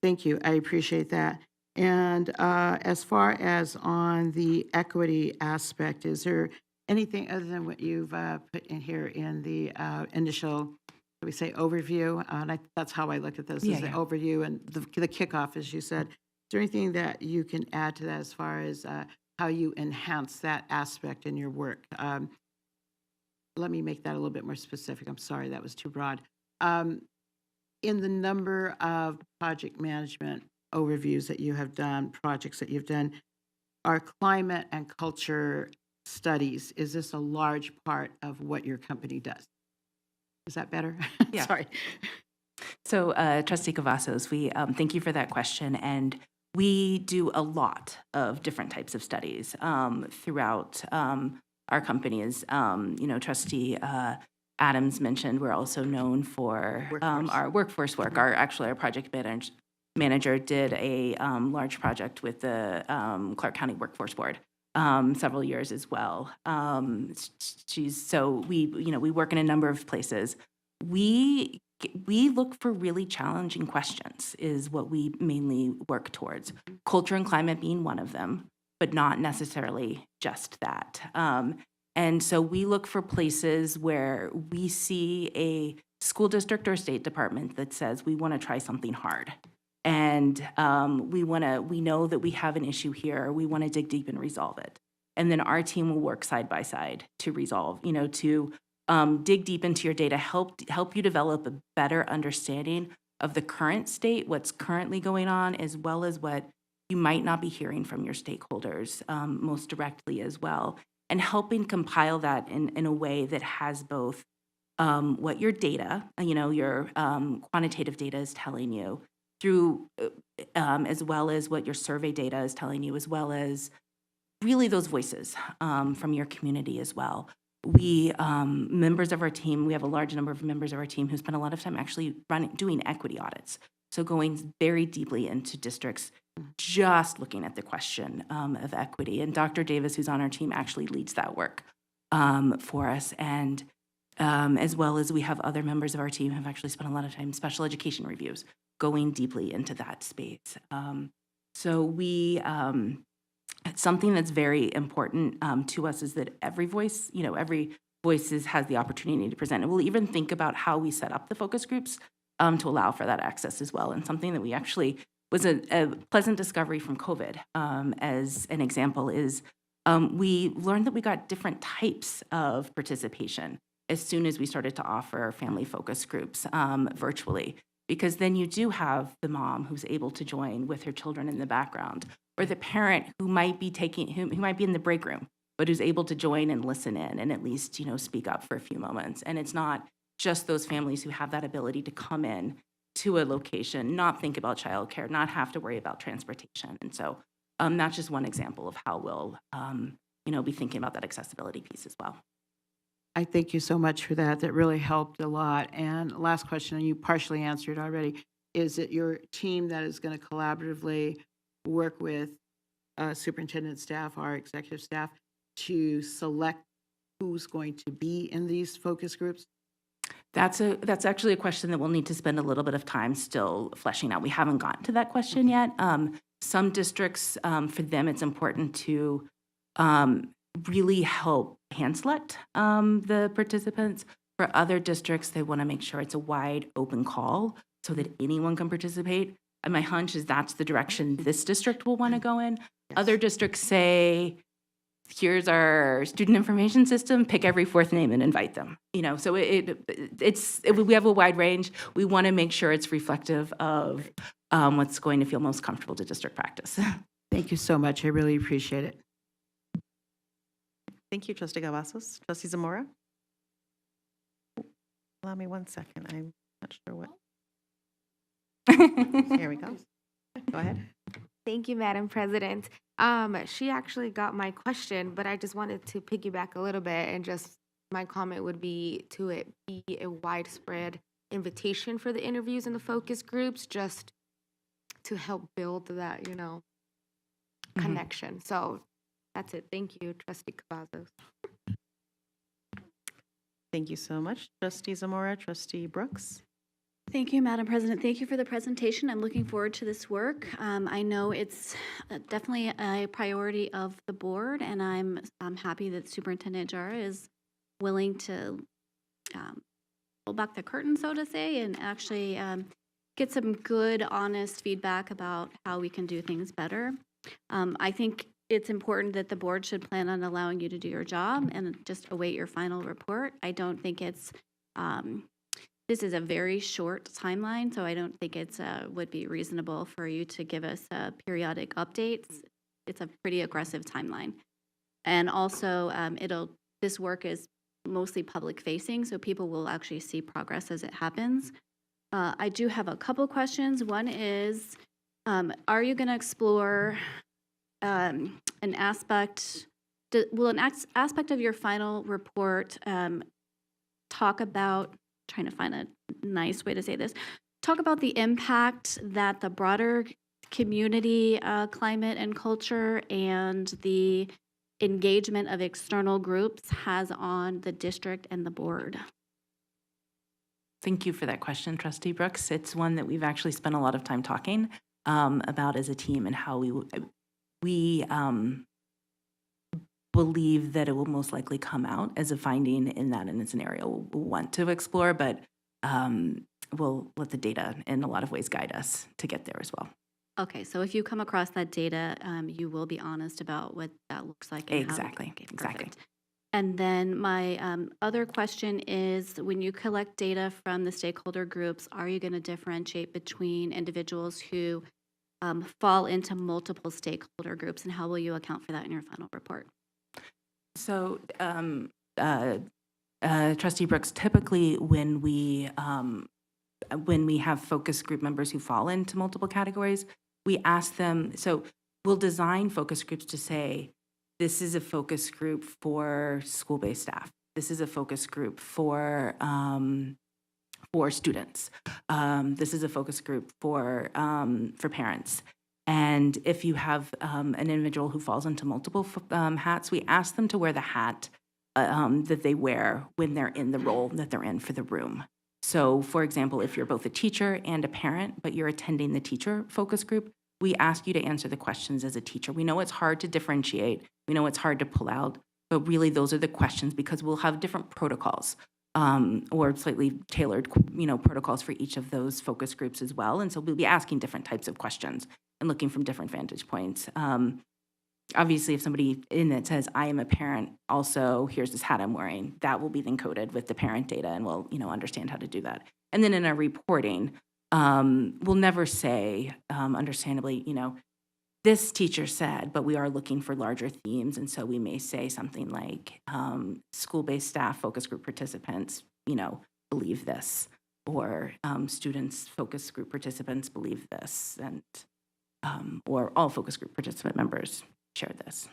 Thank you. I appreciate that. And as far as on the equity aspect, is there anything other than what you've put in here in the initial, what we say, overview? And that's how I look at this, Yeah, is the yeah. overview and the kickoff, as you said. Is there anything that you can add to that as far as how you enhance that aspect in your work? Let me make that a little bit more specific. I'm sorry, that was too broad. In the number of project management overviews that you have done, projects that you've done, are climate and culture studies, is this a large part of what your company does? Is that better? Yeah. Sorry. So, Trustee Cavazos, we thank you for that question, and we do a lot of different types of studies throughout our company. As Trustee Adams mentioned, we're also known for Workforce. our workforce work. Our project manager did a large project with the Clark County Workforce Board several years as well. We work in a number of places. We look for really challenging questions is what we mainly work towards. Culture and climate being one of them, but not necessarily just that. And so we look for places where we see a school district or state department that says we want to try something hard. And we know that we have an issue here. We want to dig deep and resolve it. And then our team will work side by side to resolve, to dig deep into your data, help you develop a better understanding of the current state, what's currently going on, as well as what you might not be hearing from your stakeholders most directly as well. And helping compile that in a way that has both what your data, your quantitative data is telling you, through as well as what your survey data is telling you, as well as really those voices from your community as well. We, members of our team, we have a large number of members of our team who spend a lot of time actually doing equity audits. So going very deeply into districts, just looking at the question of equity. And Dr. Davis, who's on our team, actually leads that work for us. And as well as we have other members of our team who have actually spent a lot of time in special education reviews, going deeply into that space. So we, something that's very important to us is that every voice, has the opportunity to present. And we'll even think about how we set up the focus groups to allow for that access as well. And something that we actually was a pleasant discovery from COVID, as an example, is we learned that we got different types of participation as soon as we started to offer family focus groups virtually. Because then you do have the mom who's able to join with her children in the background, or the parent who might be who might be in the break room, but who's able to join and listen in and at least, speak up for a few moments. And it's not just those families who have that ability to come in to a location, not think about childcare, not have to worry about transportation. And so that's just one example of how we'll, be thinking about that accessibility piece as well. I thank you so much for that. That really helped a lot. And last question, and you partially answered already, is it your team that is going to collaboratively work with superintendent staff, our executive staff, to select who's going to be in these focus groups? That's actually a question that we'll need to spend a little bit of time still fleshing out. We haven't gotten to that question yet. Some districts, for them, it's important to really help hand select the participants. For other districts, they want to make sure it's a wide open call so that anyone can participate. And my hunch is that's the direction this district will want to go in. Yes. Other districts say, here's our student information system, pick every fourth name and invite them. So we have a wide range. We want to make sure it's reflective of what's going to feel most comfortable to district practice. Thank you so much. I really appreciate it. Thank you, Trustee Cavazos. Trustee Zamora? Allow me 1 second. I'm not sure what. Here we go. Go ahead. Thank you, Madam President. She actually got my question, but I just wanted to piggyback a little bit and just my comment would be to it be a widespread invitation for the interviews and the focus groups just to help build that, connection. So that's it. Thank you, Trustee Cavazos. Thank you so much. Trustee Zamora, Trustee Brooks. Thank you, Madam President. Thank you for the presentation. I'm looking forward to this work. I know it's definitely a priority of the board, and I'm happy that Superintendent Jara is willing to pull back the curtain, so to say, and actually get some good, honest feedback about how we can do things better. I think it's important that the board should plan on allowing you to do your job and just await your final report. I don't think it's this is a very short timeline, so I don't think it's would be reasonable for you to give us periodic updates. It's a pretty aggressive timeline, and also this work is mostly public facing, so people will actually see progress as it happens. I do have a couple questions. One is, are you going to explore an aspect? Will an aspect of your final report talk about? Trying to find a nice way to say this. Talk about the impact that the broader community climate and culture and the engagement of external groups has on the district and the board. Thank you for that question, Trustee Brooks. It's one that we've actually spent a lot of time talking about as a team and how we believe that it will most likely come out as a finding in an scenario we'll want to explore, but we'll let the data in a lot of ways guide us to get there as well. Okay, so if you come across that data, you will be honest about what that looks like. And Exactly, okay, exactly. perfect. And then my other question is, when you collect data from the stakeholder groups, are you going to differentiate between individuals who fall into multiple stakeholder groups, and how will you account for that in your final report? So, Trustee Brooks, typically when we have focus group members who fall into multiple categories, we ask them, so we'll design focus groups to say, this is a focus group for school-based staff. This is a focus group for students. This is a focus group for parents. And if you have an individual who falls into multiple hats, we ask them to wear the hat that they wear when they're in the role that they're in for the room. So, for example, if you're both a teacher and a parent, but you're attending the teacher focus group, we ask you to answer the questions as a teacher. We know it's hard to differentiate. We know it's hard to pull out, but really those are the questions because we'll have different protocols or slightly tailored, protocols for each of those focus groups as well. And so we'll be asking different types of questions and looking from different vantage points. Obviously, if somebody in it says, I am a parent, also, here's this hat I'm wearing, that will be then coded with the parent data, and we'll, understand how to do that. And then in our reporting, we'll never say, understandably, this teacher said, but we are looking for larger themes, and so we may say something like, school-based staff, focus group participants, believe this, or students, focus group participants believe this, and or all focus group participant members share this.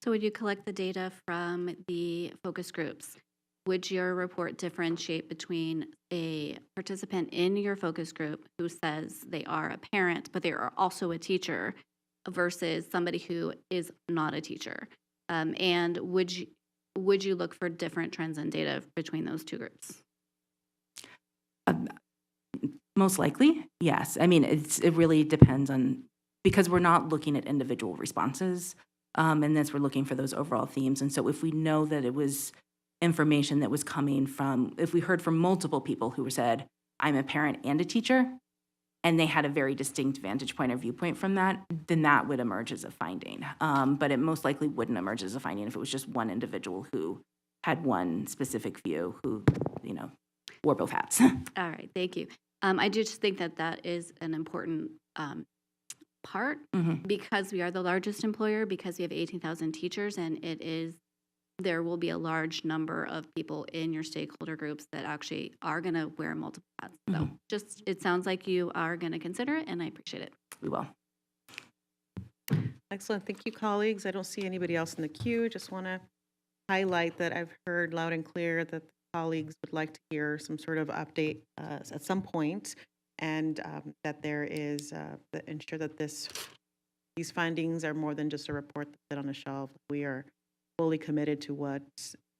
So would you collect the data from the focus groups? Would your report differentiate between a participant in your focus group who says they are a parent, but they are also a teacher, versus somebody who is not a teacher? And would you look for different trends in data between those two groups? Most likely, yes. I mean, it really depends on, because we're not looking at individual responses, and this we're looking for those overall themes. And so if we know that it was information that was coming from, if we heard from multiple people who said, I'm a parent and a teacher, and they had a very distinct vantage point or viewpoint from that, then that would emerge as a finding. But it most likely wouldn't emerge as a finding if it was just one individual who had one specific view who, wore both hats. All right, thank you. I do just think that is an important part, because we are the largest employer, because we have 18,000 teachers, and it is there will be a large number of people in your stakeholder groups that actually are going to wear multiple hats. So just, it sounds like you are going to consider it, and I appreciate it. We will. Excellent. Thank you, colleagues. I don't see anybody else in the queue. Just want to highlight that I've heard loud and clear that colleagues would like to hear some sort of update at some point, and that there is, ensure that these findings are more than just a report that's sit on a shelf. We are fully committed to what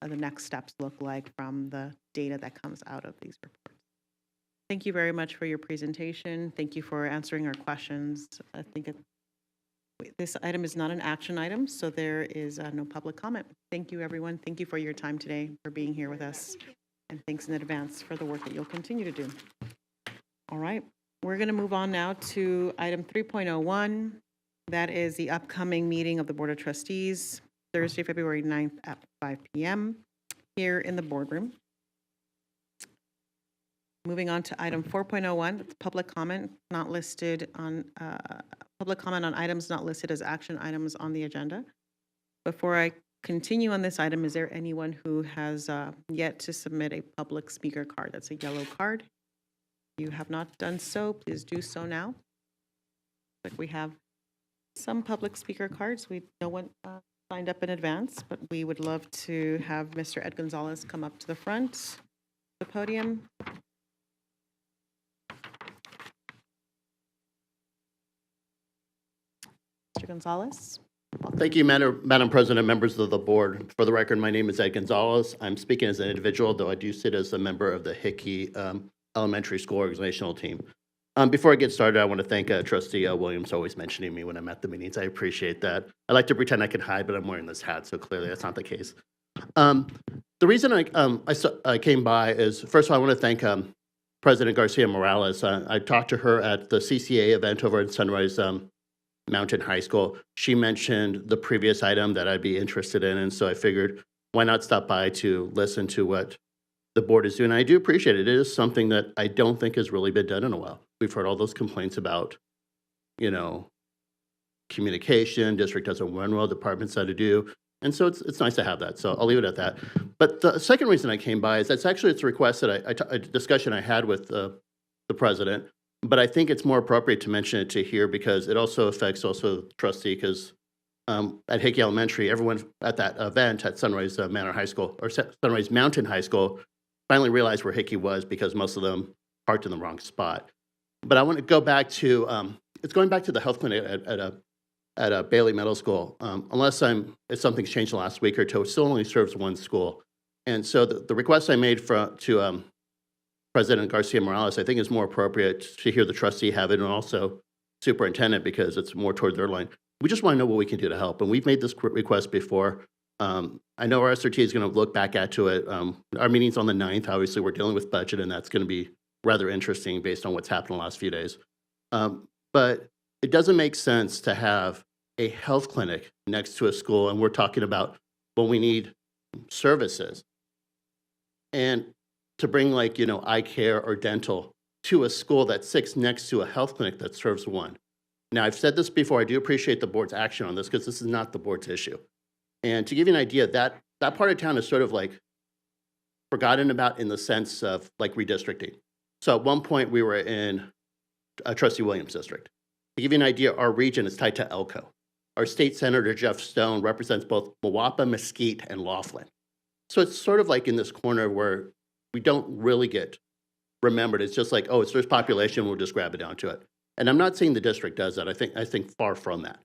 the next steps look like from the data that comes out of these reports. Thank you very much for your presentation. Thank you for answering our questions. I think this item is not an action item, so there is no public comment. Thank you, everyone. Thank you for your time today, for being here with us. And thanks in advance for the work that you'll continue to do. All right, we're going to move on now to item 3.01. That is the upcoming meeting of the Board of Trustees, Thursday, February 9th at 5 p.m. here in the boardroom. Moving on to item 4.01, that's public comment not listed on public comment on items not listed as action items on the agenda. Before I continue on this item, is there anyone who has yet to submit a public speaker card? That's a yellow card. If you have not done so, please do so now. Like we have some public speaker cards. No one signed up in advance, but we would love to have Mr. Ed Gonzalez come up to the front, the podium. Mr. Gonzalez. Thank you, Madam President, members of the board. For the record, my name is Ed Gonzalez. I'm speaking as an individual, though I do sit as a member of the Hickey Elementary School organizational team. Before I get started, I want to thank Trustee Williams for always mentioning me when I'm at the meetings. I appreciate that. I like to pretend I can hide, but I'm wearing this hat, so clearly that's not the case. The reason I came by is, first of all, I want to thank President Garcia Morales. I talked to her at the CCA event over at Sunrise Mountain High School. She mentioned the previous item that I'd be interested in, and so I figured, why not stop by to listen to what the board is doing. I do appreciate it. It is something that I don't think has really been done in a while. We've heard all those complaints about, communication, district doesn't run well, departments how to do. And so it's nice to have that. So I'll leave it at that. But the second reason I came by is it's a request that a discussion I had with the president, but I think it's more appropriate to mention it to here because it also affects trustee because at Hickey Elementary, everyone at that event at Sunrise Manor High School or Sunrise Mountain High School finally realized where Hickey was because most of them parked in the wrong spot. But I want to go back to, it's going back to the health clinic at Bailey Middle School. Unless if something's changed the last week or two, it still only serves one school. And so the request I made to President Garcia Morales, I think is more appropriate to hear the trustee have it and also superintendent because it's more toward their line. We just want to know what we can do to help. And we've made this request before. I know our SRT is going to look back at it. Our meeting's on the 9th. Obviously, we're dealing with budget, and that's going to be rather interesting based on what's happened the last few days. But it doesn't make sense to have a health clinic next to a school, and we're talking about, well, we need services. And to bring eye care or dental to a school that sits next to a health clinic that serves one. Now, I've said this before, I do appreciate the board's action on this because this is not the board's issue. And to give you an idea, that part of town is sort of forgotten about in the sense of redistricting. So at one point we were in Trustee Williams' district. To give you an idea, our region is tied to Elko. Our state senator, Jeff Stone, represents both Moapa, Mesquite, and Laughlin. So it's sort of in this corner where we don't really get remembered. It's just there's population, we'll just grab it down to it. And I'm not saying the district does that. I think far from that.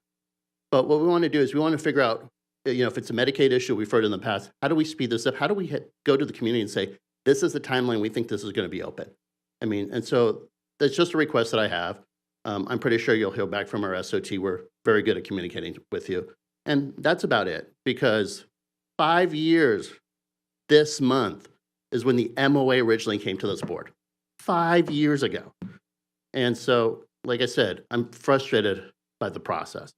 But what we want to do is we want to figure out, if it's a Medicaid issue we've heard in the past, how do we speed this up? How do we go to the community and say, this is the timeline we think this is going to be open? And so that's just a request that I have. I'm pretty sure you'll hear back from our SOT. We're very good at communicating with you. And that's about it, because 5 years this month is when the MOA originally came to this board. 5 years ago. And so, like I said, I'm frustrated by the process.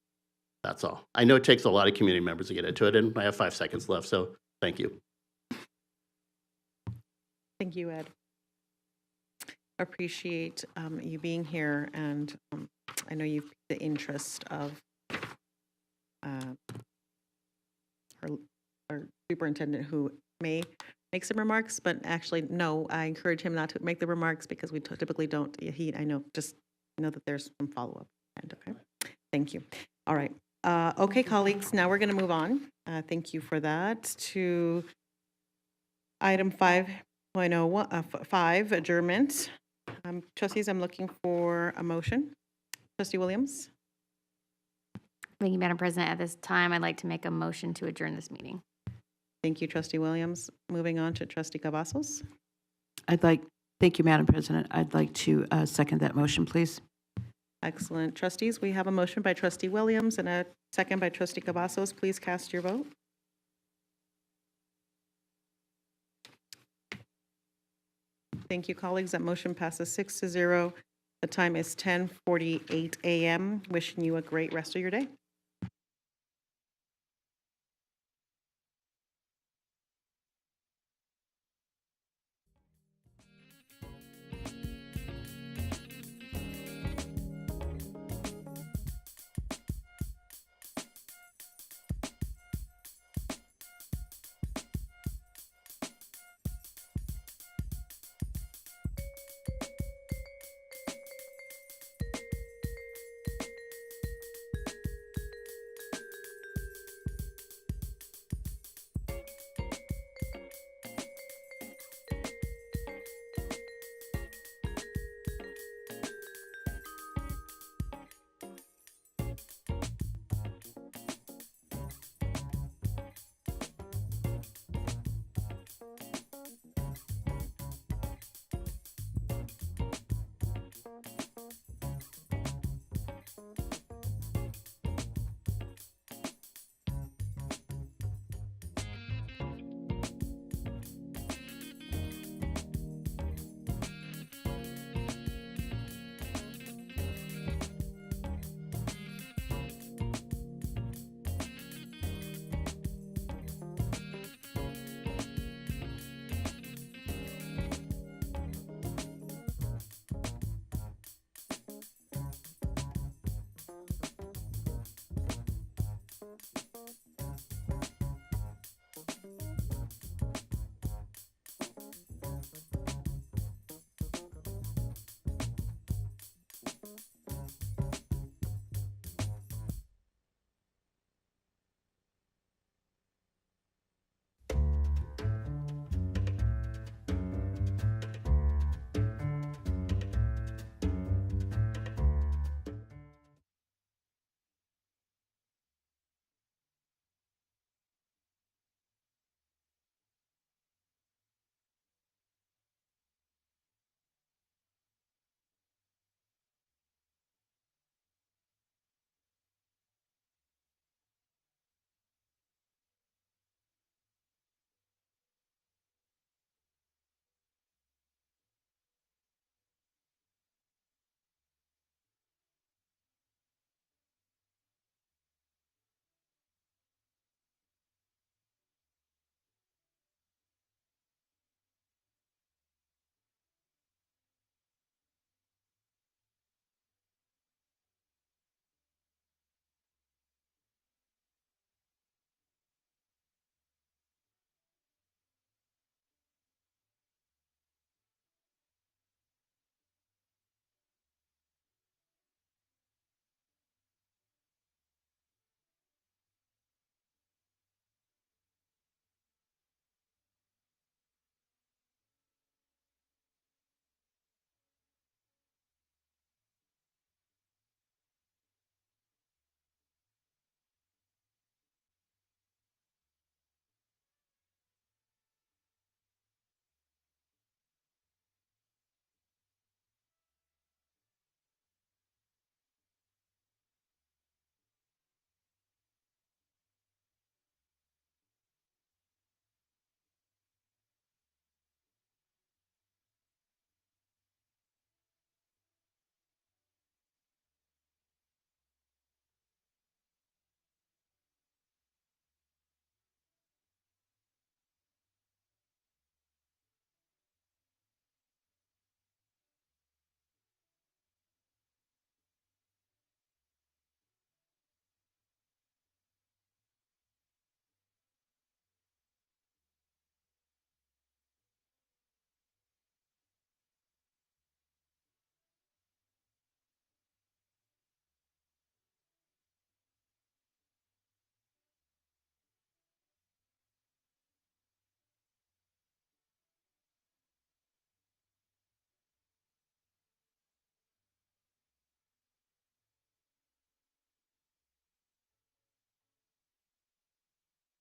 That's all. I know it takes a lot of community members to get into it, and I have 5 seconds left, so thank you. Thank you, Ed. Appreciate you being here, and I know you've the interest of our superintendent who may make some remarks, but actually, no, I encourage him not to make the remarks because we typically don't. I know, just know that there's some follow-up. Okay, thank you. All right. Okay, colleagues, now we're going to move on. Thank you for that. To item 5.5, adjournment. Trustees, I'm looking for a motion. Trustee Williams? Thank you, Madam President. At this time, I'd like to make a motion to adjourn this meeting. Thank you, Trustee Williams. Moving on to Trustee Cavazos. Thank you, Madam President. I'd like to second that motion, please. Excellent. Trustees, we have a motion by Trustee Williams and a second by Trustee Cavazos. Please cast your vote. Thank you, colleagues. That motion passes 6-0. The time is 10:48 a.m. Wishing you a great rest of your day.